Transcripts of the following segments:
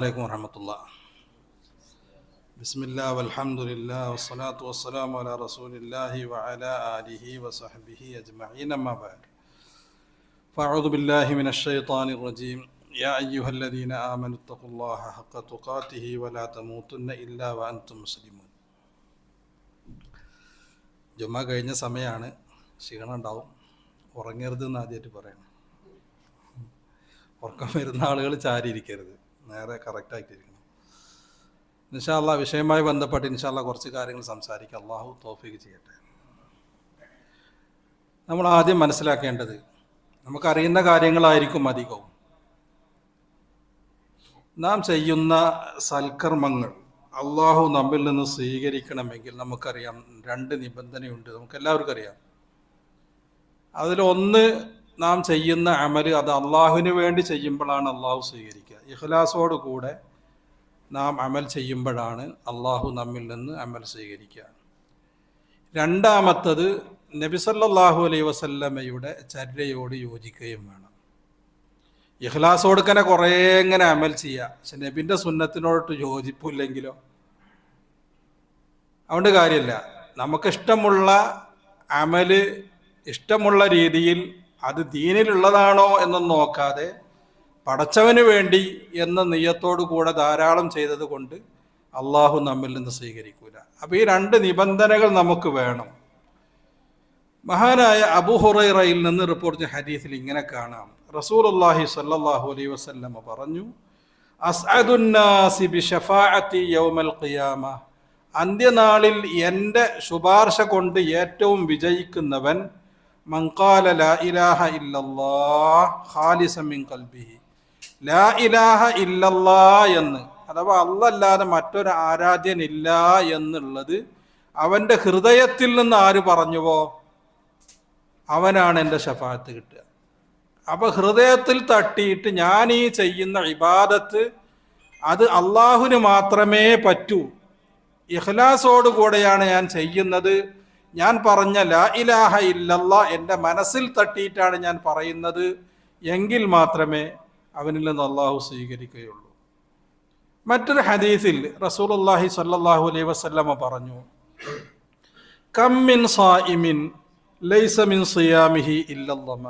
അലൈക്കും വറഹ്മത്തുള്ളാഹി. ബിസ്മില്ലാഹി വൽഹംദുലില്ലാഹി വസ്സലാത്തു വസ്സലാമു അലാ റസൂലില്ലാഹി വഅലാ ആലിഹി വസഹ്ബിഹി അജ്മഈൻ. അമ്മാ ബഅദ്. ഫഅഊദു ബില്ലാഹി മിനശ് ശൈത്വാനിർ റജീം. യാ അയ്യുഹല്ലദീന ആമനു തഖുല്ലാഹ ഹഖ്ക തുഖാതിഹി വലാ തമൂതുന്ന ഇല്ലാ വഅൻതും മുസ്ലിമൂൻ. ജുമ കഴിഞ്ഞ സമയമാണ്, ക്ഷീണം ഉണ്ടാവും, ഉറങ്ങരുത് എന്ന് ആദ്യമായിട്ട് പറയണം. ഉറക്കം വരുന്ന ആളുകൾ ചാരിയിരിക്കരുത്, നേരെ കറക്റ്റായിട്ടിരിക്കണം. ഇൻഷാ അല്ലാഹ് വിഷയവുമായി ബന്ധപ്പെട്ട് ഇൻഷാ അല്ലാഹ് കുറച്ച് കാര്യങ്ങൾ സംസാരിക്കാം. അള്ളാഹു തൗഫീഖ് ചെയ്യട്ടെ. നമ്മൾ ആദ്യം മനസ്സിലാക്കേണ്ടത്, നമുക്കറിയുന്ന കാര്യങ്ങളായിരിക്കും അധികവും. നാം ചെയ്യുന്ന സൽക്കർമ്മങ്ങൾ അള്ളാഹു നമ്മിൽ നിന്ന് സ്വീകരിക്കണമെങ്കിൽ നമുക്കറിയാം, രണ്ട് നിബന്ധനയുണ്ട്. നമുക്കെല്ലാവർക്കും അറിയാം. അതിലൊന്ന്, നാം ചെയ്യുന്ന അമല് അത് അള്ളാഹുവിന് വേണ്ടി ചെയ്യുമ്പോഴാണ് അള്ളാഹു സ്വീകരിക്കുക. ഇഖ്ലാസോട് കൂടെ നാം അമൽ ചെയ്യുമ്പോഴാണ് അള്ളാഹു നമ്മിൽ നിന്ന് അമൽ സ്വീകരിക്കുക. രണ്ടാമത്തത്, നബി സല്ലല്ലാഹു അലൈഹി വസല്ലമയുടെ ചര്യയോട് യോജിക്കുകയും വേണം. ഇഖ്ലാസോട് തന്നെ കുറേ ഇങ്ങനെ അമൽ ചെയ്യുക, പക്ഷെ നബിൻ്റെ സുന്നത്തിനോട്ട് യോജിപ്പില്ലെങ്കിലോ അതുകൊണ്ട് കാര്യമില്ല. നമുക്കിഷ്ടമുള്ള അമല് ഇഷ്ടമുള്ള രീതിയിൽ അത് ദീനിലുള്ളതാണോ എന്നൊന്നും നോക്കാതെ പടച്ചവന് വേണ്ടി എന്ന നിയ്യത്തോടു കൂടെ ധാരാളം ചെയ്തത് കൊണ്ട് അള്ളാഹു നമ്മിൽ നിന്ന് സ്വീകരിക്കൂല. അപ്പോൾ ഈ രണ്ട് നിബന്ധനകൾ നമുക്ക് വേണം. മഹാനായ അബൂ ഹുറൈറയിൽ നിന്ന് റിപ്പോർട്ട് ചെയ്ത ഹദീസിൽ ഇങ്ങനെ കാണാം, റസൂലുള്ളാഹി സ്വല്ലല്ലാഹു അലൈഹി വസല്ലം പറഞ്ഞു, അസ്അദുന്നാസി ബിശഫാഅത്തി യൗമൽ ഖിയാമ, അന്ത്യനാളിൽ എൻ്റെ ശുപാർശ കൊണ്ട് ഏറ്റവും വിജയിക്കുന്നവൻ മൻ ഖാല ലാ ഇലാഹ ഇല്ലല്ലാഹ് ഖാലിസൻ മിൻ ഖൽബിഹി, ലാ ഇലാഹ ഇല്ലല്ലാഹ് എന്ന്, അഥവാ അല്ലാതെ മറ്റൊരു ആരാധ്യനില്ല എന്നുള്ളത് അവൻ്റെ ഹൃദയത്തിൽ നിന്ന് ആര് പറഞ്ഞുവോ അവനാണ് എൻ്റെ ശഫാഅത്ത് കിട്ടുക. അപ്പോൾ ഹൃദയത്തിൽ തട്ടിയിട്ട് ഞാൻ ഈ ചെയ്യുന്ന ഇബാദത്ത് അത് അള്ളാഹുവിന് മാത്രമേ പറ്റൂ, ഇഖ്ലാസോടുകൂടെയാണ് ഞാൻ ചെയ്യുന്നത്, ഞാൻ പറഞ്ഞ ലാ ഇലാഹ ഇല്ലല്ലാഹ് എൻ്റെ മനസ്സിൽ തട്ടിയിട്ടാണ് ഞാൻ പറയുന്നത് എങ്കിൽ മാത്രമേ അവനിൽ നിന്ന് അള്ളാഹു സ്വീകരിക്കുകയുള്ളൂ. മറ്റൊരു ഹദീസിൽ റസൂലുള്ളാഹി സ്വല്ലല്ലാഹു അലൈഹി വസല്ലമ പറഞ്ഞു, കം മിൻ സായിമിൻ ലൈസ മിൻ സിയാമിഹി ഇല്ലല്ലമ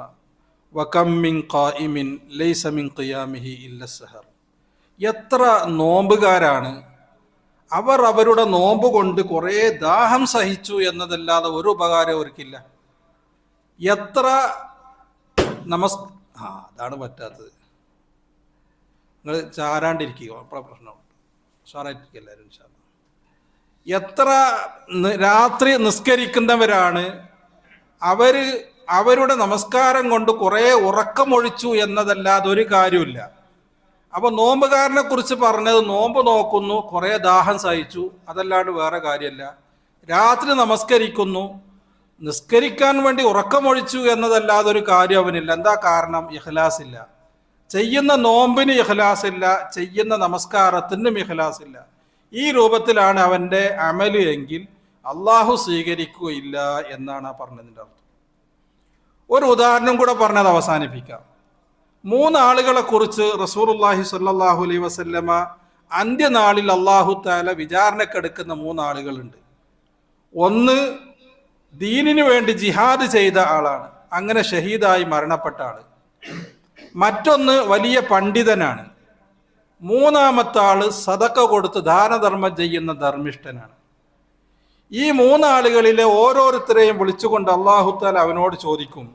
വകം മിൻ ഖായിമിൻ ലൈസ മിൻ ഖിയാമിഹി ഇല്ലസ്സഹർ. എത്ര നോമ്പുകാരാണ്, അവർ അവരുടെ നോമ്പ് കൊണ്ട് കുറേ ദാഹം സഹിച്ചു എന്നതല്ലാതെ ഒരു ഉപകാരം അവർക്കില്ല. എത്ര അതാണ് പറ്റാത്തത്. നിങ്ങൾ ചാരാണ്ടിരിക്കുക, അപ്പോഴാണ് പ്രശ്നമുണ്ട്. ഉഷാറായിട്ടിരിക്കുക എല്ലാവരും ഇൻഷാ അല്ലാഹ്. എത്ര രാത്രി നിസ്കരിക്കുന്നവരാണ്, അവരുടെ നമസ്കാരം കൊണ്ട് കുറേ ഉറക്കമൊഴിച്ചു എന്നതല്ലാതെ ഒരു കാര്യമില്ല. അപ്പോൾ നോമ്പുകാരനെ കുറിച്ച് പറഞ്ഞത് നോമ്പ് നോക്കുന്നു, കുറേ ദാഹം സഹിച്ചു, അതല്ലാണ്ട് വേറെ കാര്യമല്ല. രാത്രി നമസ്കരിക്കുന്നു, നിസ്കരിക്കാൻ വേണ്ടി ഉറക്കമൊഴിച്ചു എന്നതല്ലാതെ ഒരു കാര്യം അവനില്ല. എന്താ കാരണം? ഇഖ്ലാസ് ഇല്ല. ചെയ്യുന്ന നോമ്പിന് ഇഖ്ലാസ് ഇല്ല, ചെയ്യുന്ന നമസ്കാരത്തിനും ഇഖ്ലാസ് ഇല്ല. ഈ രൂപത്തിലാണ് അവൻ്റെ അമല് എങ്കിൽ അള്ളാഹു സ്വീകരിക്കുകയില്ല എന്നാണ് ആ പറഞ്ഞതിൻ്റെ അർത്ഥം. ഒരു ഉദാഹരണം കൂടെ പറഞ്ഞത് അവസാനിപ്പിക്കാം. 3 ആളുകളെ കുറിച്ച് റസൂലുള്ളാഹി സ്വല്ലല്ലാഹു അലൈഹി വസല്ലമ അന്ത്യനാളിൽ അല്ലാഹു തആല വിചാരണക്കെടുക്കുന്ന 3 ആളുകളുണ്ട്. ഒന്ന് ദീനിനു വേണ്ടി ജിഹാദ് ചെയ്ത ആളാണ്, അങ്ങനെ ഷഹീദായി മരണപ്പെട്ട ആള്. മറ്റൊന്ന് വലിയ പണ്ഡിതനാണ്. മൂന്നാമത്തെ ആള് സദഖ കൊടുത്ത് ദാനധർമ്മം ചെയ്യുന്ന ധർമ്മിഷ്ഠനാണ്. ഈ 3 ആളുകളിലെ ഓരോരുത്തരെയും വിളിച്ചുകൊണ്ട് അല്ലാഹു തആല അവനോട് ചോദിക്കും,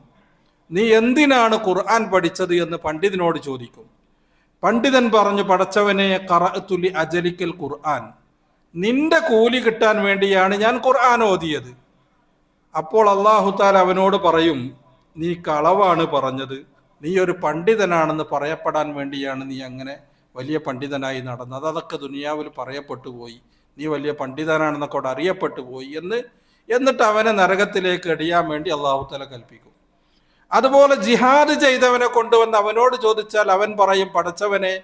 നീ എന്തിനാണ് ഖുർആൻ പഠിച്ചത് എന്ന് പണ്ഡിതനോട് ചോദിക്കും. പണ്ഡിതൻ പറഞ്ഞു, പടച്ചവനെ ഖറഅതു ലി അജലിക്കൽ ഖുർആൻ, നിന്റെ കൂലി കിട്ടാൻ വേണ്ടിയാണ് ഞാൻ ഖുർആൻ ഓതിയത്. അപ്പോൾ അല്ലാഹു തആല അവനോട് പറയും, നീ കളവാണ് പറഞ്ഞത്, നീ ഒരു പണ്ഡിതനാണെന്ന് പറയപ്പെടാൻ വേണ്ടിയാണ് നീ അങ്ങനെ വലിയ പണ്ഡിതനായി നടന്നത്, അതൊക്കെ ദുനിയാവിൽ പറയപ്പെട്ടു പോയി, നീ വലിയ പണ്ഡിതനാണെന്നൊക്കെ അവിടെ അറിയപ്പെട്ടു പോയി എന്നിട്ട് അവനെ നരകത്തിലേക്ക് എടിയാൻ വേണ്ടി അല്ലാഹു തആല കൽപ്പിക്കും. അതുപോലെ ജിഹാദ് ചെയ്തവനെ കൊണ്ടുവന്ന് അവനോട് ചോദിച്ചാൽ അവൻ പറയും, പടച്ചവനെ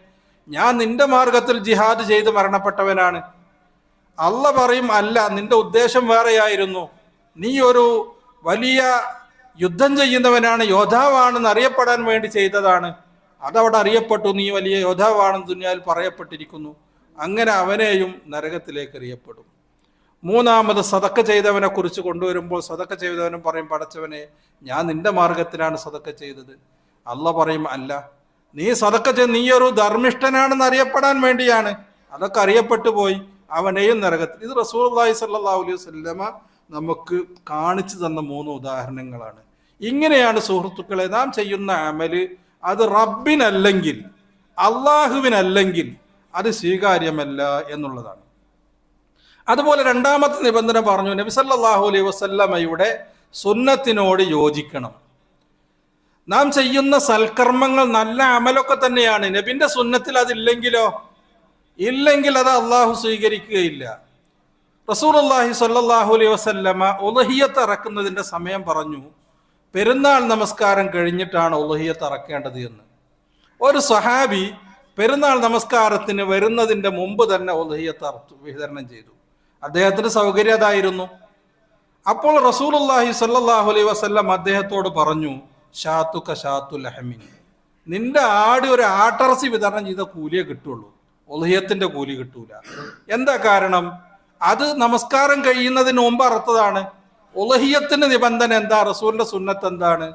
ഞാൻ നിന്റെ മാർഗത്തിൽ ജിഹാദ് ചെയ്ത് മരണപ്പെട്ടവനാണ്. അല്ല പറയും, അല്ല, നിന്റെ ഉദ്ദേശം വേറെയായിരുന്നു, നീ ഒരു വലിയ യുദ്ധം ചെയ്യുന്നവനാണ്, യോദ്ധാവാണെന്ന് അറിയപ്പെടാൻ വേണ്ടി ചെയ്തതാണ്. അതവിടെ അറിയപ്പെട്ടു, നീ വലിയ യോദ്ധാവാണെന്ന് ദുനിയാവിൽ പറയപ്പെട്ടിരിക്കുന്നു. അങ്ങനെ അവനെയും നരകത്തിലേക്ക് എറിയപ്പെടും. മൂന്നാമത് സദക്ക ചെയ്തവനെ കുറിച്ച് കൊണ്ടുവരുമ്പോൾ സദക്ക ചെയ്തവനും പറയും, പടച്ചവനെ ഞാൻ നിന്റെ മാർഗത്തിലാണ് സദക്ക ചെയ്തത്. അള്ളാഹ് പറയും, അല്ല, നീ സദക്ക ചെയ്ത് നീ ഒരു ധർമ്മിഷ്ഠനാണെന്ന് അറിയപ്പെടാൻ വേണ്ടിയാണ്. അതൊക്കെ അറിയപ്പെട്ടു പോയി, അവനെയും നരകത്തിൽ. ഇത് റസൂലുള്ളാഹി സ്വല്ലല്ലാഹു അലൈഹി വസല്ലമ നമുക്ക് കാണിച്ചു തന്ന 3 ഉദാഹരണങ്ങളാണ്. ഇങ്ങനെയാണ് സുഹൃത്തുക്കളെ നാം ചെയ്യുന്ന അമല് അത് റബ്ബിനല്ലെങ്കിൽ, അള്ളാഹുവിനല്ലെങ്കിൽ അത് സ്വീകാര്യമല്ല എന്നുള്ളതാണ്. അതുപോലെ രണ്ടാമത്തെ നിബന്ധന പറഞ്ഞു, നബി സല്ലല്ലാഹു അലൈഹി വസല്ലമയുടെ സുന്നത്തിനോട് യോജിക്കണം. നാം ചെയ്യുന്ന സൽക്കർമ്മങ്ങൾ നല്ല അമലൊക്കെ തന്നെയാണ്. നബിന്റെ സുന്നത്തിൽ അതില്ലെങ്കിലോ, ഇല്ലെങ്കിൽ അത് അള്ളാഹു സ്വീകരിക്കുകയില്ല. റസൂലുള്ളാഹി സ്വല്ലല്ലാഹു അലൈഹി വസല്ലമ ഉളഹിയത്ത് ഇറക്കുന്നതിന്റെ സമയം പറഞ്ഞു, പെരുന്നാൾ നമസ്കാരം കഴിഞ്ഞിട്ടാണ് ഉളഹിയത്ത് ഇറക്കേണ്ടത് എന്ന്. ഒരു സ്വഹാബി പെരുന്നാൾ നമസ്കാരത്തിന് വരുന്നതിന്റെ മുമ്പ് തന്നെ ഉളഹിയത്ത് അറുത്തു, വിതരണം ചെയ്തു. അദ്ദേഹത്തിന് സൗകര്യം അതായിരുന്നു. അപ്പോൾ റസൂലുള്ളാഹി സ്വല്ലല്ലാഹു അലൈഹി വസല്ലം അദ്ദേഹത്തോട് പറഞ്ഞു, ഷാത്തുക ഷാത്തുൽ ലഹ്മിൻ, നിന്റെ ആട് ഒരു ആട്ടിറച്ചി വിതരണം ചെയ്ത കൂലിയെ കിട്ടുള്ളൂ, ഉളഹിയത്തിന്റെ കൂലി കിട്ടൂല. എന്താ കാരണം? അത് നമസ്കാരം കഴിയുന്നതിന് മുമ്പ് അറുത്തതാണ്. ഉളഹിയത്തിന്റെ നിബന്ധന എന്താ? റസൂലിന്റെ സുന്നത്ത് എന്താണ്?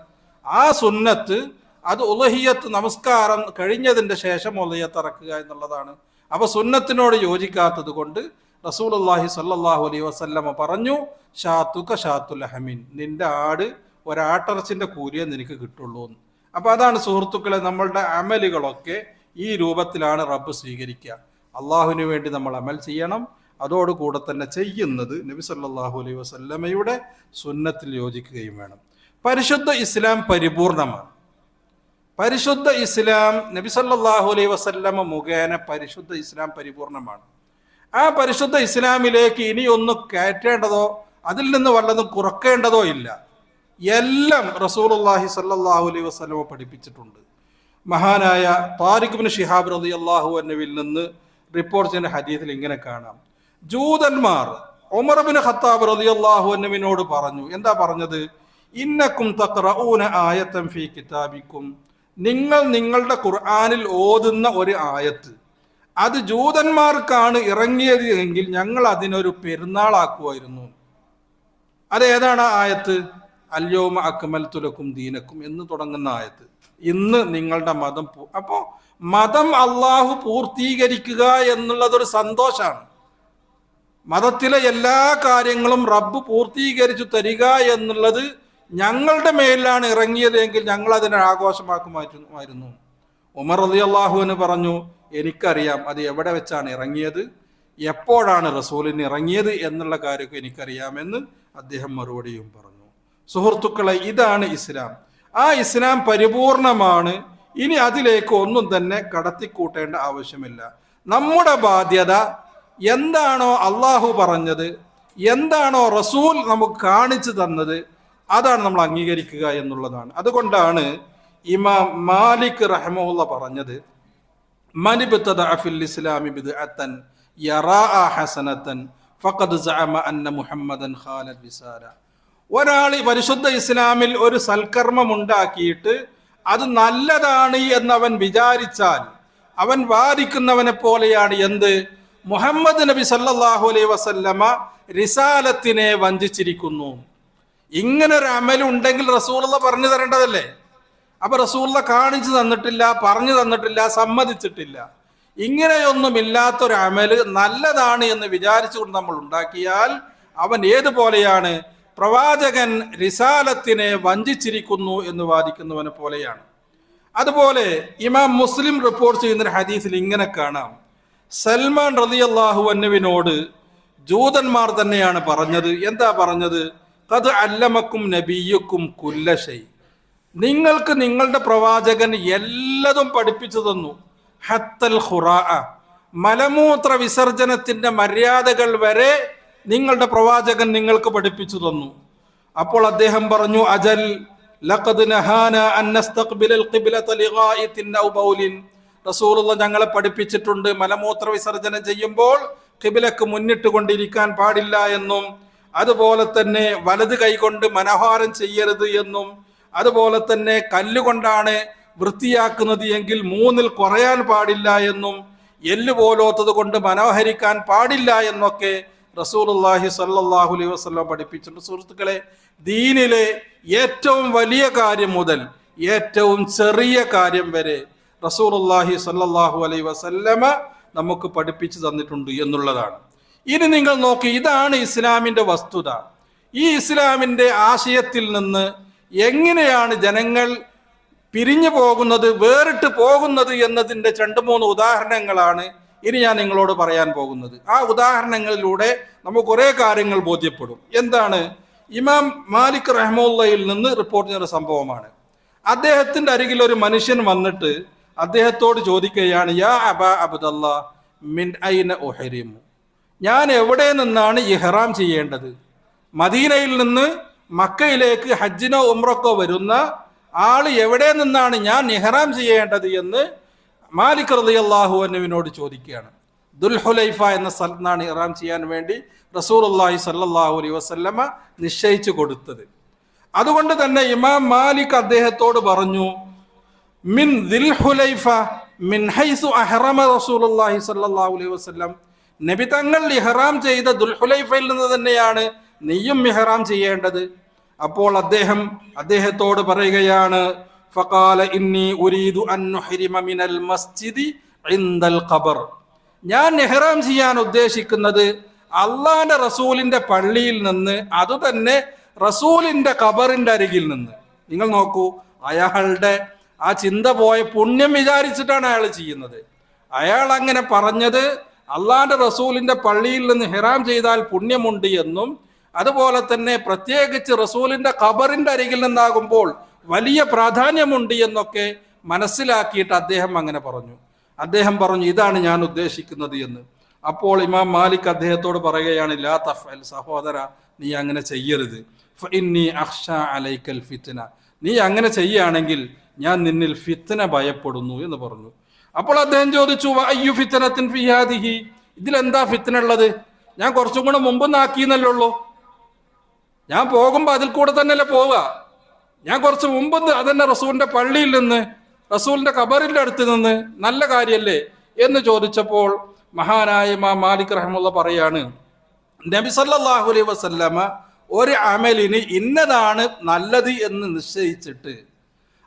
ആ സുന്നത്ത് അത് ഉളഹിയത്ത് നമസ്കാരം കഴിഞ്ഞതിന്റെ ശേഷം ഉളഹിയത്ത് ഇറക്കുക എന്നുള്ളതാണ്. അപ്പൊ സുന്നത്തിനോട് യോജിക്കാത്തത് കൊണ്ട് റസൂലുള്ളാഹി സ്വല്ലല്ലാഹു അലൈഹി വസല്ലമ പറഞ്ഞു, ഷാത്തുക ഷാത്തുൽ ലഹ്മിൻ, നിന്റെ ആട് ഒരാട്ടിറച്ചിന്റെ കൂലിയെ നിനക്ക് കിട്ടുള്ളൂ. അപ്പൊ അതാണ് സുഹൃത്തുക്കളെ, നമ്മളുടെ അമലുകളൊക്കെ ഈ രൂപത്തിലാണ് റബ്ബ് സ്വീകരിക്കുക. അള്ളാഹുവിന് വേണ്ടി നമ്മൾ അമൽ ചെയ്യണം. അതോടുകൂടെ തന്നെ ചെയ്യുന്നത് നബി സല്ലല്ലാഹു അലൈഹി വസല്ലമയുടെ സുന്നത്തിൽ യോജിക്കുകയും വേണം. പരിശുദ്ധ ഇസ്ലാം പരിപൂർണമാണ്. പരിശുദ്ധ ഇസ്ലാം നബി സല്ലല്ലാഹു അലൈഹി വസല്ലമ മുഖേന പരിശുദ്ധ ഇസ്ലാം പരിപൂർണമാണ്. ആ പരിശുദ്ധ ഇസ്ലാമിലേക്ക് ഇനി ഒന്നും കയറ്റേണ്ടതോ അതിൽ നിന്ന് വല്ലതും കുറക്കേണ്ടതോ ഇല്ല. എല്ലാം റസൂലുള്ളാഹി സ്വല്ലല്ലാഹു അലൈഹി വസല്ലമ പഠിപ്പിച്ചിട്ടുണ്ട്. മഹാനായ താരിഖ് ഇബ്നു ശിഹാബ് റളിയല്ലാഹു അൻഹുവിൽ നിന്ന് റിപ്പോർട്ട് ചെയ്യുന്ന ഹദീസിൽ ഇങ്ങനെ കാണാം, ജൂതന്മാർ ഉമർ ഇബ്നു ഖത്താബ് റളിയല്ലാഹു അൻഹുവിനോട് പറഞ്ഞു. എന്താ പറഞ്ഞത്? ഇന്നക്കും തഖറഊന ആയതൻ ഫീ കിതാബിക്കും, നിങ്ങൾ നിങ്ങളുടെ ഖുർആനിൽ ഓതുന്ന ഒരു ആയത്ത് അത് ജൂതന്മാർക്കാണ് ഇറങ്ങിയത് എങ്കിൽ ഞങ്ങൾ അതിനൊരു പെരുന്നാളാക്കുമായിരുന്നു. അതേതാണ് ആ ആയത്ത്? അൽയൗമ അക്മൽതു ലക്കും ദീനക്കും എന്ന് തുടങ്ങുന്ന ആയത്ത്. ഇന്ന് നിങ്ങളുടെ മതം അപ്പോ മതം അള്ളാഹു പൂർത്തീകരിക്കുക എന്നുള്ളതൊരു സന്തോഷാണ്. മതത്തിലെ എല്ലാ കാര്യങ്ങളും റബ്ബ് പൂർത്തീകരിച്ചു തരിക എന്നുള്ളത് ഞങ്ങളുടെ മേലിലാണ് ഇറങ്ങിയത് എങ്കിൽ ഞങ്ങൾ അതിനെ ആഘോഷമാക്കുമായിരുന്നു. ഉമർ റളിയല്ലാഹു അൻഹു പറഞ്ഞു, എനിക്കറിയാം അത് എവിടെ വെച്ചാണ് ഇറങ്ങിയത്, എപ്പോഴാണ് റസൂലിന് ഇറങ്ങിയത് എന്നുള്ള കാര്യമൊക്കെ എനിക്കറിയാമെന്ന് അദ്ദേഹം മറുപടിയും പറഞ്ഞു. സുഹൃത്തുക്കളെ, ഇതാണ് ഇസ്ലാം. ആ ഇസ്ലാം പരിപൂർണമാണ്. ഇനി അതിലേക്ക് ഒന്നും തന്നെ കടത്തിക്കൂട്ടേണ്ട ആവശ്യമില്ല. നമ്മുടെ ബാധ്യത എന്താണോ അള്ളാഹു പറഞ്ഞത്, എന്താണോ റസൂൽ നമുക്ക് കാണിച്ചു തന്നത്, അതാണ് നമ്മൾ അംഗീകരിക്കുക എന്നുള്ളതാണ്. അതുകൊണ്ടാണ് ഇമാം മാലിക് റഹ്മഹുള്ള പറഞ്ഞത്, മൻ ഇബ്തദഅ ഫിൽ ഇസ്ലാമി ബിദ്അത്തൻ യറാഅ ഹസനതൻ ഫഖദ് സഅമ അന്ന മുഹമ്മദൻ ഖാലൽ റിസാല. ഒരാൾ പരിശുദ്ധ ഇസ്ലാമിൽ ഒരു സൽക്കർമ്മം ഉണ്ടാക്കിയിട്ട് അത് നല്ലതാണ് എന്നവൻ വിചാരിച്ചാൽ അവൻ വാദിക്കുന്നവനെ പോലെയാണ് എന്ത്? മുഹമ്മദ് നബി സല്ലല്ലാഹു അലൈഹി വസല്ലമ റിസാലത്തിനെ വഞ്ചിച്ചിരിക്കുന്നു. ഇങ്ങനൊരു അമലുണ്ടെങ്കിൽ റസൂലുള്ളാഹി പറഞ്ഞു തരേണ്ടതല്ലേ? അപ്പൊ റസൂലുള്ളാഹി കാണിച്ചു തന്നിട്ടില്ല, പറഞ്ഞു തന്നിട്ടില്ല, സമ്മതിച്ചിട്ടില്ല. ഇങ്ങനെയൊന്നുമില്ലാത്തൊരു അമല് നല്ലതാണ് എന്ന് വിചാരിച്ചുകൊണ്ട് നമ്മൾ ഉണ്ടാക്കിയാൽ അവൻ ഏതുപോലെയാണ്? പ്രവാചകൻ റിസാലത്തിനെ വഞ്ചിച്ചിരിക്കുന്നു എന്ന് വാദിക്കുന്നവനെ പോലെയാണ്. അതുപോലെ ഇമാം മുസ്ലിം റിപ്പോർട്ട് ചെയ്യുന്ന ഹദീസിൽ ഇങ്ങനെ കാണാം, സൽമാൻ റളിയല്ലാഹു അൻഹുവിനോട് ജൂതന്മാർ തന്നെയാണ് പറഞ്ഞത്. എന്താ പറഞ്ഞത്? ഖദ് അല്ലമക്കും നബിയ്യുക്കും കുല്ല ശൈ, നിങ്ങൾക്ക് നിങ്ങളുടെ പ്രവാചകൻ എല്ലാതും പഠിപ്പിച്ചു തന്നു. ഹത്തൽ ഖുറാഅ, മലമൂത്ര വിസർജനത്തിന്റെ മര്യാദകൾ വരെ നിങ്ങളുടെ പ്രവാചകൻ നിങ്ങൾക്ക് പഠിപ്പിച്ചു തന്നു. അപ്പോൾ അദ്ദേഹം പറഞ്ഞു, അജൽ ലഖദ് നഹാന അൻ നസ്തഖ്ബിലൽ ഖിബ്ലത ലിഗായിത്തിൻ ഔ ബൗലിൻ, റസൂലുള്ളാഹി ഞങ്ങളെ പഠിപ്പിച്ചിട്ടുണ്ട് മലമൂത്ര വിസർജനം ചെയ്യുമ്പോൾ ഖിബ്ലക്ക് മുന്നിട്ട് കൊണ്ടിരിക്കാൻ പാടില്ല എന്നും, അതുപോലെ തന്നെ വലത് കൈകൊണ്ട് മനോഹാരം ചെയ്യരുത് എന്നും, അതുപോലെ തന്നെ കല്ലുകൊണ്ടാണ് വൃത്തിയാക്കുന്നത് എങ്കിൽ 3-ൽ കുറയാൻ പാടില്ല എന്നും എല്ല് പോലോത്തത് കൊണ്ട് മനോഹരിക്കാൻ പാടില്ല എന്നൊക്കെ റസൂലുള്ളാഹി സ്വല്ലല്ലാഹു അലൈഹി വസല്ലം പഠിപ്പിച്ചിട്ടുണ്ട്. സുഹൃത്തുക്കളെ, ദീനിലെ ഏറ്റവും വലിയ കാര്യം മുതൽ ഏറ്റവും ചെറിയ കാര്യം വരെ റസൂലുള്ളാഹി സ്വല്ലല്ലാഹു അലൈഹി വസല്ലമ നമുക്ക് പഠിപ്പിച്ചു തന്നിട്ടുണ്ട് എന്നുള്ളതാണ്. ഇനി നിങ്ങൾ നോക്കി, ഇതാണ് ഇസ്ലാമിൻ്റെ വസ്തുത. ഈ ഇസ്ലാമിൻ്റെ ആശയത്തിൽ നിന്ന് എങ്ങനെയാണ് ജനങ്ങൾ പിരിഞ്ഞു പോകുന്നത്, വേറിട്ട് പോകുന്നത് എന്നതിൻ്റെ 2-3 ഉദാഹരണങ്ങളാണ് ഇനി ഞാൻ നിങ്ങളോട് പറയാൻ പോകുന്നത്. ആ ഉദാഹരണങ്ങളിലൂടെ നമുക്ക് കുറേ കാര്യങ്ങൾ ബോധ്യപ്പെടും. എന്താണ്? ഇമാം മാലിക് റഹ്മത്തുള്ളാഹിയിൽ നിന്ന് റിപ്പോർട്ട് ചെയ്യുന്ന സംഭവമാണ്. അദ്ദേഹത്തിൻ്റെ അരികിൽ ഒരു മനുഷ്യൻ വന്നിട്ട് അദ്ദേഹത്തോട് ചോദിക്കുകയാണ്, യാ അബാ അബ്ദല്ലാ മിൻ ഐന ഉഹരിമു, ഞാൻ എവിടെ നിന്നാണ് ഇഹ്റാം ചെയ്യേണ്ടത്? മദീനയിൽ നിന്ന് മക്കയിലേക്ക് ഹജ്ജിനോ ഉംറക്കോ വരുന്ന ആള് എവിടെ നിന്നാണ് ഞാൻ ഇഹ്റാം ചെയ്യേണ്ടത് എന്ന് മാലിക് റളിയല്ലാഹു അൻഹുവിനോട് ചോദിക്കുകയാണ്. ദുൽഹുലൈഫ എന്ന സ്ഥലത്താണ് ഇഹ്റാം ചെയ്യാൻ വേണ്ടി റസൂലുള്ളാഹി സ്വല്ലല്ലാഹു അലൈഹി വസല്ലമ നിശ്ചയിച്ചു കൊടുത്തത്. അതുകൊണ്ട് തന്നെ ഇമാം മാലിക് അദ്ദേഹത്തോട് പറഞ്ഞു, മിൻ ദുൽഹുലൈഫ മിൻ ഹൈസു അഹ്റമ റസൂലുള്ളാഹി സ്വല്ലല്ലാഹു അലൈഹി വസല്ലം, നബി തങ്ങൾ ഇഹ്റാം ചെയ്ത ദുൽഹുലൈഫയിൽ നിന്ന് തന്നെയാണ് നീയും ഇഹ്റാം ചെയ്യേണ്ടത്. അപ്പോൾ അദ്ദേഹത്തോട് പറയുകയാണ്, ഫഖാല ഇന്നി ഉരീദു അൻ നുഹ്രിമ മിനൽ മസ്ജിദി ഇൻദൽ ഖബർ, ഞാൻ ഇഹ്റാം ചെയ്യാൻ ഉദ്ദേശിക്കുന്നത് അള്ളാന്റെ റസൂലിന്റെ പള്ളിയിൽ നിന്ന്, അതുതന്നെ റസൂലിന്റെ ഖബറിന്റെ അരികിൽ നിന്ന്. നിങ്ങൾ നോക്കൂ, അയാളുടെ ആ ചിന്ത പോയ പുണ്യം വിചാരിച്ചിട്ടാണ് അയാൾ ചെയ്യുന്നത്. അയാൾ അങ്ങനെ പറഞ്ഞത് അള്ളാന്റെ റസൂലിന്റെ പള്ളിയിൽ നിന്ന് ഇഹ്റാം ചെയ്താൽ പുണ്യമുണ്ട് എന്നും, അതുപോലെ തന്നെ പ്രത്യേകിച്ച് റസൂലിന്റെ ഖബറിന്റെ അരികിൽ നിന്നാകുമ്പോൾ വലിയ പ്രാധാന്യമുണ്ട് എന്നൊക്കെ മനസ്സിലാക്കിയിട്ട് അദ്ദേഹം അങ്ങനെ പറഞ്ഞു. അദ്ദേഹം പറഞ്ഞു, ഇതാണ് ഞാൻ ഉദ്ദേശിക്കുന്നത് എന്ന്. അപ്പോൾ ഇമാം മാലിക് അദ്ദേഹത്തോട് പറയുകയാണ്, ലാ തഫ്അൽ, സഹോദര നീ അങ്ങനെ ചെയ്യരുത്. ഫഇന്നി അഖ്ശാ അലൈക്കൽ ഫിത്ന, നീ അങ്ങനെ ചെയ്യുകയാണെങ്കിൽ ഞാൻ നിന്നിൽ ഫിത്ന ഭയപ്പെടുന്നു എന്ന് പറഞ്ഞു. അപ്പോൾ അദ്ദേഹം ചോദിച്ചു, വഅയ്യു ഫിത്നത്തിൻ ഫീ ഹാദിഹി, ഇതിലെന്താ ഫിത്ന ഉള്ളത്? ഞാൻ കുറച്ചും കൂടെ മുമ്പ് നാക്കിയെന്നല്ലേ ഉള്ളൂ, ഞാൻ പോകുമ്പോൾ അതിൽ കൂടെ തന്നെയല്ലേ പോവുക. ഞാൻ കുറച്ച് മുമ്പ് അതന്നെ റസൂലിന്റെ പള്ളിയിൽ നിന്ന്, റസൂലിന്റെ ഖബറിന്റെ അടുത്ത് നിന്ന്, നല്ല കാര്യല്ലേ എന്ന് ചോദിച്ചപ്പോൾ മഹാനായ ഇമാം മാലിക് റഹ്മത്തുള്ളാഹി പറയാണ്, നബി സല്ലല്ലാഹു അലൈഹി വസല്ലമ ഒരു അമലിന് ഇന്നതാണ് നല്ലത് എന്ന് നിശ്ചയിച്ചിട്ട്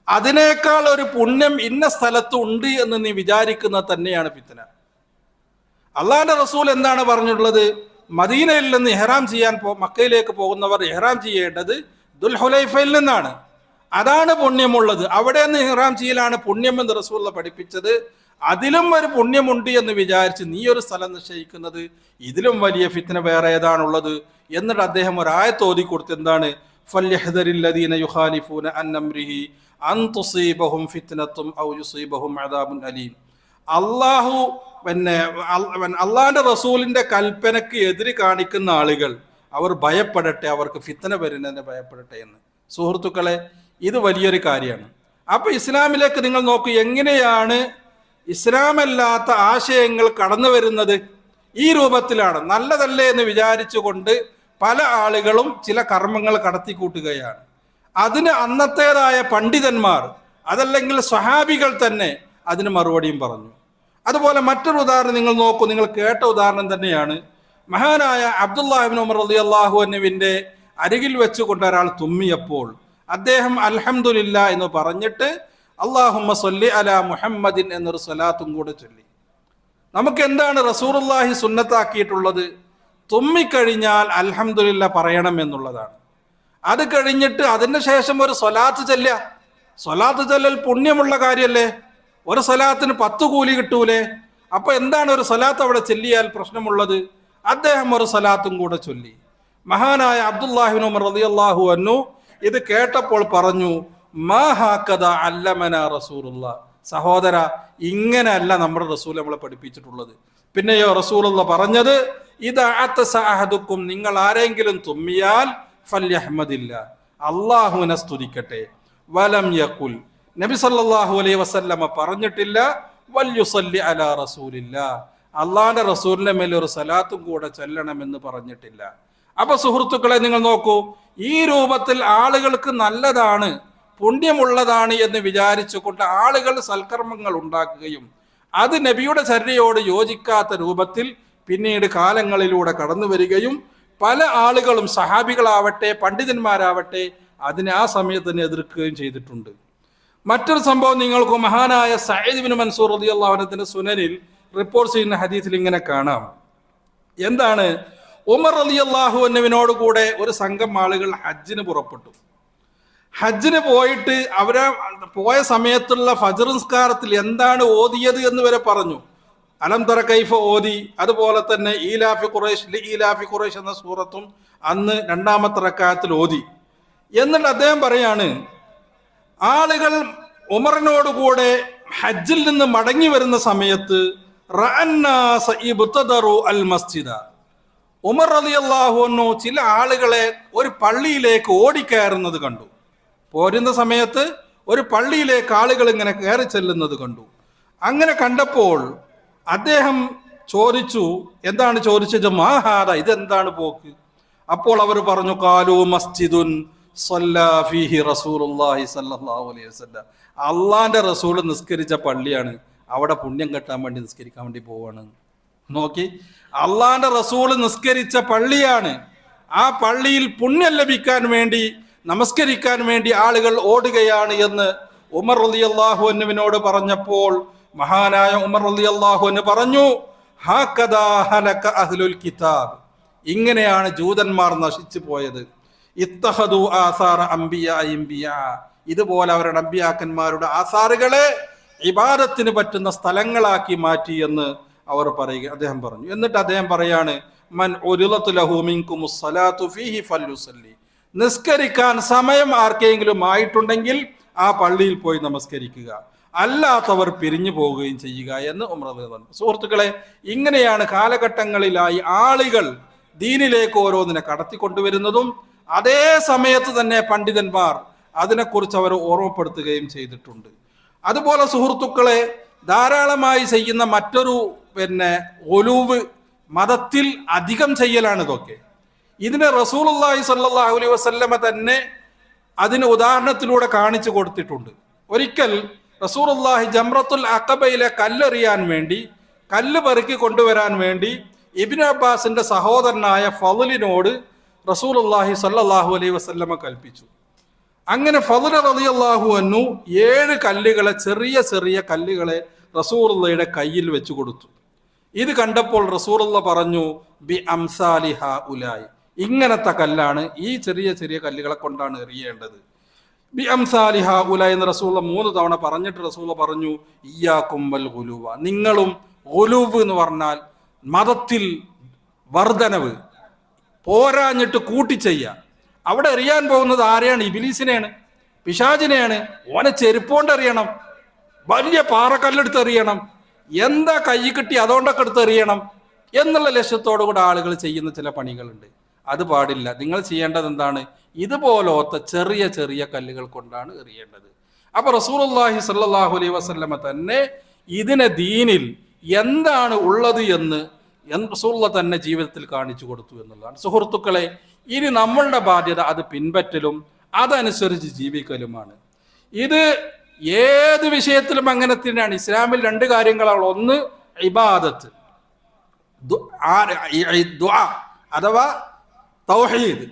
അതിനേക്കാൾ ഒരു പുണ്യം ഇന്ന സ്ഥലത്ത് ഉണ്ട് എന്ന് നീ വിചാരിക്കുന്നത് തന്നെയാണ് ഫിത്ന. അള്ളാന്റെ റസൂൽ എന്താണ് പറഞ്ഞിട്ടുള്ളത്? മദീനയിൽ നിന്ന് ഇഹ്റാം ചെയ്യാൻ മക്കയിലേക്ക് പോകുന്നവർ ഇഹ്റാം ചെയ്യേണ്ടത് ദുൽഹുലൈഫയിൽ നിന്നാണ്, അതാണ് പുണ്യമുള്ളത്. അവിടെ നിന്ന് ഇഹ്റാം ചെയ്യലാണ് പുണ്യം എന്ന് റസൂൽ പഠിപ്പിച്ചത്. അതിലും ഒരു പുണ്യമുണ്ട് എന്ന് വിചാരിച്ച് നീ ഒരു സ്ഥലം നിശ്ചയിക്കുന്നത്, ഇതിലും വലിയ ഫിത്ന വേറെ ഏതാണുള്ളത്? എന്നിട്ട് അദ്ദേഹം ഒരായത്ത് ഓതി കൊടുത്ത്, എന്താണ്? ഫല്യഹ്ദരില്ലദീന യുഖാലിഫൂന അൻ അംരിഹി അൻ തുസീബഹും ഫിത്നത്തും ഔ യുസീബഹും അദാബുൻ അലീം. അള്ളാന്റെ റസൂലിന്റെ കൽപ്പനക്ക് എതിര് കാണിക്കുന്ന ആളുകൾ അവർ ഭയപ്പെടട്ടെ, അവർക്ക് ഫിത്ന വരുന്നതിനെ ഭയപ്പെടട്ടെ എന്ന്. സുഹൃത്തുക്കളെ, ഇത് വലിയൊരു കാര്യമാണ്. അപ്പൊ ഇസ്ലാമിലേക്ക് നിങ്ങൾ നോക്കൂ, എങ്ങനെയാണ് ഇസ്ലാമല്ലാത്ത ആശയങ്ങൾ കടന്നു വരുന്നത്? ഈ രൂപത്തിലാണ്. നല്ലതല്ലേ എന്ന് വിചാരിച്ചുകൊണ്ട് പല ആളുകളും ചില കർമ്മങ്ങൾ കടത്തിക്കൂട്ടുകയാണ്. അതിന് അന്നത്തേതായ പണ്ഡിതന്മാർ, അതല്ലെങ്കിൽ സ്വഹാബികൾ തന്നെ അതിന് മറുപടിയും പറഞ്ഞു. അതുപോലെ മറ്റൊരു ഉദാഹരണം നിങ്ങൾ നോക്കൂ, നിങ്ങൾ കേട്ട ഉദാഹരണം തന്നെയാണ്. മഹാനായ അബ്ദുല്ലാഹി ഇബ്നു ഉമർ റളിയല്ലാഹു അൻഹുവിന്റെ അരികിൽ വെച്ചുകൊണ്ട് ഒരാൾ തുമ്മിയപ്പോൾ അദ്ദേഹം അൽഹംദുലില്ലാ എന്ന് പറഞ്ഞിട്ട് അല്ലാഹുമ്മ സ്വല്ലി അലാ മുഹമ്മദിൻ എന്നൊരു സ്വലാത്തും കൂടെ ചൊല്ലി. നമുക്ക് എന്താണ് റസൂലുള്ളാഹി സുന്നത്താക്കിയിട്ടുള്ളത്? തുമ്മിക്കഴിഞ്ഞാൽ അൽഹംദുലില്ലാ പറയണം എന്നുള്ളതാണ്. അത് കഴിഞ്ഞിട്ട് അതിന് ശേഷം ഒരു സ്വലാത്ത് ചൊല്ലുക. സ്വലാത്ത് ചൊല്ലൽ പുണ്യമുള്ള കാര്യമല്ലേ? ഒരു സ്വലാത്തിന് 10 കൂലി കിട്ടൂലേ? അപ്പൊ എന്താണ് ഒരു സ്വലാത്ത് അവിടെ ചൊല്ലിയാൽ പ്രശ്നമുള്ളത്? അദ്ദേഹം ഒരു സ്വലാത്തും കൂടെ ചൊല്ലി. മഹാനായ അബ്ദുല്ലാഹി ഇബ്നു ഉമർ റളിയല്ലാഹു അൻഹു ഇത് കേട്ടപ്പോൾ പറഞ്ഞു, മാ ഹാകദ അല്ലമനാ റസൂലുള്ളാഹ്, സഹോദര ഇങ്ങനെയല്ല നമ്മുടെ റസൂൽ നമ്മളെ പഠിപ്പിച്ചിട്ടുള്ളത്. പിന്നെയോ റസൂലുള്ള പറഞ്ഞത്, ഇദാ അത്തസ അഹദുക്കും, നിങ്ങൾ ആരെങ്കിലും തുമ്മിയാൽ ഫല്യഹ്മദില്ലാ, അല്ലാഹുവിനെ സ്തുതിക്കട്ടെ. വലം യഖുൽ, നബി സല്ലല്ലാഹു അലൈഹി വസല്ലമ പറഞ്ഞിട്ടില്ല വൽയുസല്ലി അലാ റസൂലില്ലാ, അള്ളാന്റെ റസൂലിന്റെ മേലെ ഒരു സലാത്തും കൂടെ ചൊല്ലണമെന്ന് പറഞ്ഞിട്ടില്ല. അപ്പൊ സുഹൃത്തുക്കളെ, നിങ്ങൾ നോക്കൂ, ഈ രൂപത്തിൽ ആളുകൾക്ക് നല്ലതാണ്, പുണ്യമുള്ളതാണ് എന്ന് വിചാരിച്ചുകൊണ്ട് ആളുകൾ സൽക്കർമ്മങ്ങൾ ഉണ്ടാക്കുകയും അത് നബിയുടെ ചര്യയോട് യോജിക്കാത്ത രൂപത്തിൽ പിന്നീട് കാലങ്ങളിലൂടെ കടന്നു വരികയും പല ആളുകളും സഹാബികളാവട്ടെ പണ്ഡിതന്മാരാവട്ടെ അതിനെ ആ സമയത്തിന് എതിർക്കുകയും ചെയ്തിട്ടുണ്ട്. മറ്റൊരു സംഭവം നിങ്ങൾക്ക് മഹാനായ സഈദ് ഇബ്നു മൻസൂർ റളിയല്ലാഹു അൻഹുവിന്റെ സുനനിൽ റിപ്പോർട്ട് ചെയ്യുന്ന ഹദീസിൽ ഇങ്ങനെ കാണാം. എന്താണ്? ഉമർ റളിയല്ലാഹു അൻഹുവിനോട് കൂടെ ഒരു സംഘം ആളുകൾ ഹജ്ജിന് പുറപ്പെട്ടു. ഹജ്ജിന് പോയിട്ട് അവരെ പോയ സമയത്തുള്ള ഫജ്ർ നിസ്കാരത്തിൽ എന്താണ് ഓതിയത് എന്ന് വരെ പറഞ്ഞു. അലം തറ കൈഫ ഓതി, അതുപോലെ തന്നെ ഈലാഫി ഖുറൈശ് എന്ന സൂറത്തും അന്ന് രണ്ടാമത്തെ റക്അത്തിൽ ഓതി. എന്നിട്ട് അദ്ദേഹം പറയാണ്, ആളുകൾ ഉമറിനോടുകൂടെ ഹജ്ജിൽ നിന്ന് മടങ്ങി വരുന്ന സമയത്ത് അൽ മസ്ജിദ, ഉമർ റളിയല്ലാഹു അൻഹു ചില ആളുകളെ ഒരു പള്ളിയിലേക്ക് ഓടിക്കയറുന്നത് കണ്ടു. പോരുന്ന സമയത്ത് ഒരു പള്ളിയിലേക്ക് ആളുകൾ ഇങ്ങനെ കയറി ചെല്ലുന്നത് കണ്ടു. അങ്ങനെ കണ്ടപ്പോൾ അദ്ദേഹം ചോദിച്ചു, എന്താണ് ചോദിച്ചത്? മാഹാദ, ഇതെന്താണ് പോക്ക്? അപ്പോൾ അവർ പറഞ്ഞു, ഖാലു മസ്ജിദുൻ സ്വല്ലാ ഫീഹി റസൂലുള്ളാഹി സ്വല്ലല്ലാഹു അലൈഹി വസല്ലം, അള്ളാന്റെ റസൂൽ നിസ്കരിച്ച പള്ളിയാണ്, അവിടെ പുണ്യം കെട്ടാൻ വേണ്ടി നിസ്കരിക്കാൻ വേണ്ടി പോവാണ്. നോക്കി, അള്ളാന്റെ റസൂൽ നിസ്കരിച്ച പള്ളിയാണ്, ആ പള്ളിയിൽ പുണ്യം ലഭിക്കാൻ വേണ്ടി നമസ്കരിക്കാൻ വേണ്ടി ആളുകൾ ഓടുകയാണ് എന്ന് ഉമർ റളിയല്ലാഹു അൻഹുവിനോട് പറഞ്ഞപ്പോൾ മഹാനായ ഉമർ റളിയല്ലാഹു അൻഹു പറഞ്ഞു, ഹകദാ ഹലക അഹ്ലുൽ കിതാബ്, ഇങ്ങനെയാണ് ജൂതന്മാർ നശിച്ചു പോയത്. ഇത്തഖദു ആസാറ അംബിയാ, ഇതുപോലെ അവരുടെ അമ്പിയാക്കന്മാരുടെ ആസാറുകളെ ഇബാദത്തിന് പറ്റുന്ന സ്ഥലങ്ങളാക്കി മാറ്റി എന്ന് അവർ പറയുക, അദ്ദേഹം പറഞ്ഞു. എന്നിട്ട് അദ്ദേഹം പറയാണ്, മൻ ഉരിളതു ലഹു മിൻകുമുസ് സ്വലാത്തു ഫീഹി ഫല്യുസല്ലി, നിസ്കരിക്കാൻ സമയം ആർക്കെങ്കിലും ആയിട്ടുണ്ടെങ്കിൽ ആ പള്ളിയിൽ പോയി നമസ്കരിക്കുക, അല്ലാത്തവർ പിരിഞ്ഞു പോവുകയും ചെയ്യുക എന്ന് ഉമർ റളിയല്ലാഹു അൻഹു. സുഹൃത്തുക്കളെ, ഇങ്ങനെയാണ് കാലഘട്ടങ്ങളിലായി ആളുകൾ ദീനിലേക്ക് ഓരോന്നിനെ കടത്തിക്കൊണ്ടുവരുന്നതും അതേ സമയത്ത് തന്നെ പണ്ഡിതന്മാർ അതിനെക്കുറിച്ച് അവർ ഓർമ്മപ്പെടുത്തുകയും ചെയ്തിട്ടുണ്ട്. അതുപോലെ സുഹൃത്തുക്കളെ, ധാരാളമായി ചെയ്യുന്ന മറ്റൊരു ഒലൂവ് മതത്തിൽ അധികം ചെയ്യലാണ് ഇതൊക്കെ. ഇതിനെ റസൂലുള്ളാഹി സ്വല്ലല്ലാഹു അലൈഹി വസല്ലമ തന്നെ അതിന് ഉദാഹരണത്തിലൂടെ കാണിച്ചു കൊടുത്തിട്ടുണ്ട്. ഒരിക്കൽ റസൂലുള്ളാഹി ജംറത്തുൽ അഖബയിലെ കല്ലെറിയാൻ വേണ്ടി, കല്ല് പെറുക്കി കൊണ്ടുവരാൻ വേണ്ടി ഇബ്നു അബ്ബാസിന്റെ സഹോദരനായ ഫളിനോട് റസൂലുള്ളാഹി സ്വല്ലല്ലാഹു അലൈഹി വസല്ലമ കൽപ്പിച്ചു. അങ്ങനെ ഫളിൽ റളിയല്ലാഹു അൻഹു 7 കല്ലുകളെ, ചെറിയ ചെറിയ കല്ലുകളെ റസൂലുള്ളാഹിയുടെ കയ്യിൽ വെച്ചു കൊടുത്തു. ഇത് കണ്ടപ്പോൾ റസൂലുള്ള പറഞ്ഞു, ബി അംസാലിഹ ഉലായി, ഇങ്ങനത്തെ കല്ലാണ്, ഈ ചെറിയ ചെറിയ കല്ലുകളെ കൊണ്ടാണ് എറിയേണ്ടത്. ബി അംസാലിഹ ഉലായി എന്ന് റസൂലുള്ള 3 തവണ പറഞ്ഞിട്ട് റസൂലുള്ള പറഞ്ഞു, ഇയ്യാകും വൽ ഗുലുവ, നിങ്ങളും ഗുലുവ് എന്ന് പറഞ്ഞാൽ മതത്തിൽ വർധനവ്, പോരാഞ്ഞിട്ട് കൂട്ടിച്ചെയ്യ. അവിടെ എറിയാൻ പോകുന്നത് ആരെയാണ്? ഇബ്ലീസിനെയാണ്, പിശാചിനെയാണ്. ഓനെ ചെരുപ്പോണ്ട് എറിയണം, വലിയ പാറക്കല്ലെടുത്ത് എറിയണം, എന്താ കൈ കിട്ടി അതുകൊണ്ടൊക്കെ എടുത്ത് എറിയണം എന്നുള്ള ലക്ഷ്യത്തോടു കൂടെ ആളുകൾ ചെയ്യുന്ന ചില പണികളുണ്ട്. അത് പാടില്ല. നിങ്ങൾ ചെയ്യേണ്ടത് എന്താണ്? ഇതുപോലത്തെ ചെറിയ ചെറിയ കല്ലുകൾ കൊണ്ടാണ് എറിയേണ്ടത്. അപ്പൊ റസൂലുള്ളാഹി സ്വല്ലല്ലാഹു അലൈഹി വസല്ലമ തന്നെ ഇതിനെ ദീനിൽ എന്താണ് ഉള്ളത് എന്ന് റസൂലുള്ള തന്നെ ജീവിതത്തിൽ കാണിച്ചു കൊടുത്തു എന്നുള്ളതാണ്. സുഹൃത്തുക്കളെ, ഇനി നമ്മളുടെ ബാധ്യത അത് പിൻപറ്റലും അതനുസരിച്ച് ജീവിക്കലുമാണ്. ഇത് ഏത് വിഷയത്തിലും അങ്ങനെ തന്നെയാണ്. ഇസ്ലാമിൽ 2 കാര്യങ്ങളാണ്. ഒന്ന് ഇബാദത്ത്, ദുആ അഥവാ തൗഹീദ്.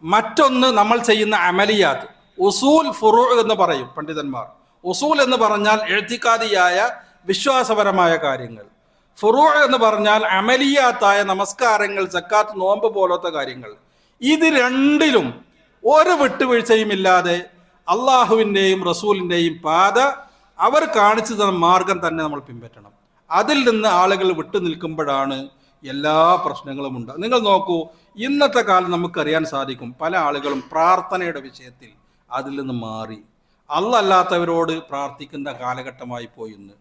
മറ്റൊന്ന് നമ്മൾ ചെയ്യുന്ന അമലിയാത്ത്, ഉസൂൽ, ഫുറൂ എന്ന് പറയും പണ്ഡിതന്മാർ. ഉസൂൽ എന്ന് പറഞ്ഞാൽ ഇഅ്തിഖാദിയായ വിശ്വാസപരമായ കാര്യങ്ങൾ. ഫുറൂ എന്ന് പറഞ്ഞാൽ അമലിയാത്തായ നമസ്കാരങ്ങൾ, സക്കാത്ത്, നോമ്പ് പോലത്തെ കാര്യങ്ങൾ. ഇത് രണ്ടിലും ഒരു വിട്ടുവീഴ്ചയുമില്ലാതെ അള്ളാഹുവിൻ്റെയും റസൂലിൻ്റെയും പാത, അവർ കാണിച്ചു തന്ന മാർഗം തന്നെ നമ്മൾ പിൻപറ്റണം. അതിൽ നിന്ന് ആളുകൾ വിട്ടു നിൽക്കുമ്പോഴാണ് എല്ലാ പ്രശ്നങ്ങളും ഉണ്ട്. നിങ്ങൾ നോക്കൂ, ഇന്നത്തെ കാലം നമുക്കറിയാൻ സാധിക്കും, പല ആളുകളും പ്രാർത്ഥനയുടെ വിഷയത്തിൽ അതിൽ നിന്ന് മാറി അല്ലാത്തവരോട് പ്രാർത്ഥിക്കുന്ന കാലഘട്ടമായി പോയി. ഇന്ന്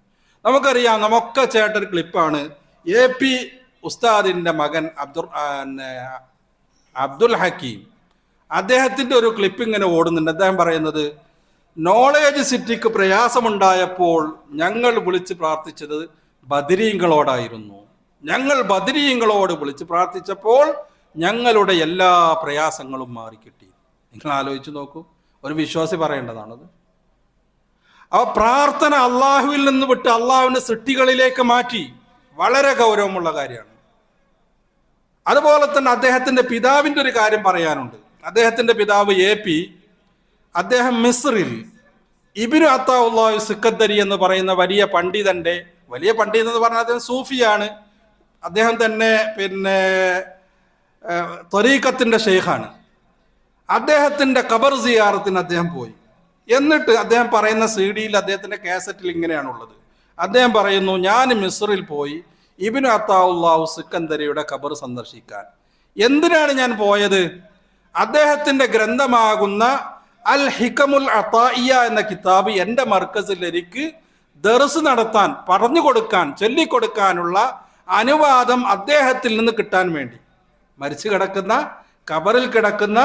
നമുക്കറിയാം, നമുക്ക് ചേട്ടൊരു ക്ലിപ്പാണ്. AP ഉസ്താദിൻ്റെ മകൻ അബ്ദുൽ ഹക്കീം, അദ്ദേഹത്തിൻ്റെ ഒരു ക്ലിപ്പ് ഇങ്ങനെ ഓടുന്നുണ്ട്. അദ്ദേഹം പറയുന്നത്, നോളേജ് സിറ്റിക്ക് പ്രയാസമുണ്ടായപ്പോൾ ഞങ്ങൾ വിളിച്ച് പ്രാർത്ഥിച്ചത് ബദരീങ്ങളോടായിരുന്നു. ഞങ്ങൾ ബദരീങ്ങളോട് വിളിച്ച് പ്രാർത്ഥിച്ചപ്പോൾ ഞങ്ങളുടെ എല്ലാ പ്രയാസങ്ങളും മാറിക്കിട്ടി. നിങ്ങൾ ആലോചിച്ച് നോക്കൂ, ഒരു വിശ്വാസി പറയേണ്ടതാണത്. അപ്പോൾ പ്രാർത്ഥന അള്ളാഹുവിൽ നിന്ന് വിട്ട് അള്ളാഹുവിൻ്റെ സൃഷ്ടികളിലേക്ക് മാറ്റി, വളരെ ഗൗരവമുള്ള കാര്യമാണ്. അതുപോലെ തന്നെ അദ്ദേഹത്തിൻ്റെ പിതാവിൻ്റെ ഒരു കാര്യം പറയാനുണ്ട്. അദ്ദേഹത്തിൻ്റെ പിതാവ് AP, അദ്ദേഹം മിസ്റിൽ ഇബ്നു അത്താഉല്ലാഹി സിക്കന്ദരി എന്ന് പറയുന്ന വലിയ പണ്ഡിതൻ എന്ന് പറഞ്ഞാൽ അദ്ദേഹം സൂഫിയാണ്. അദ്ദേഹം തന്നെ ത്വരീഖത്തിൻ്റെ ഷെയ്ഖാണ്. അദ്ദേഹത്തിൻ്റെ ഖബർ സിയാറത്തിന് അദ്ദേഹം പോയി. എന്നിട്ട് അദ്ദേഹം പറയുന്ന CD-യിൽ അദ്ദേഹത്തിൻ്റെ കാസറ്റിൽ ഇങ്ങനെയാണുള്ളത്. അദ്ദേഹം പറയുന്നു, ഞാൻ മിസ്റിൽ പോയി ഇബ്നു അത്താഉല്ലാഹി സിക്കന്ദരിയുടെ ഖബർ സന്ദർശിക്കാൻ. എന്തിനാണ് ഞാൻ പോയത്? അദ്ദേഹത്തിൻ്റെ ഗ്രന്ഥമാകുന്ന അൽ ഹികമുൽ അതാഇയ എന്ന കിതാബ് എൻ്റെ മർക്കസിൽ എനിക്ക് ദർസ് നടത്താൻ, പറഞ്ഞു കൊടുക്കാൻ, ചൊല്ലിക്കൊടുക്കാനുള്ള അനുവാദം അദ്ദേഹത്തിൽ നിന്ന് കിട്ടാൻ വേണ്ടി, മരിച്ചു കിടക്കുന്ന ഖബറിൽ കിടക്കുന്ന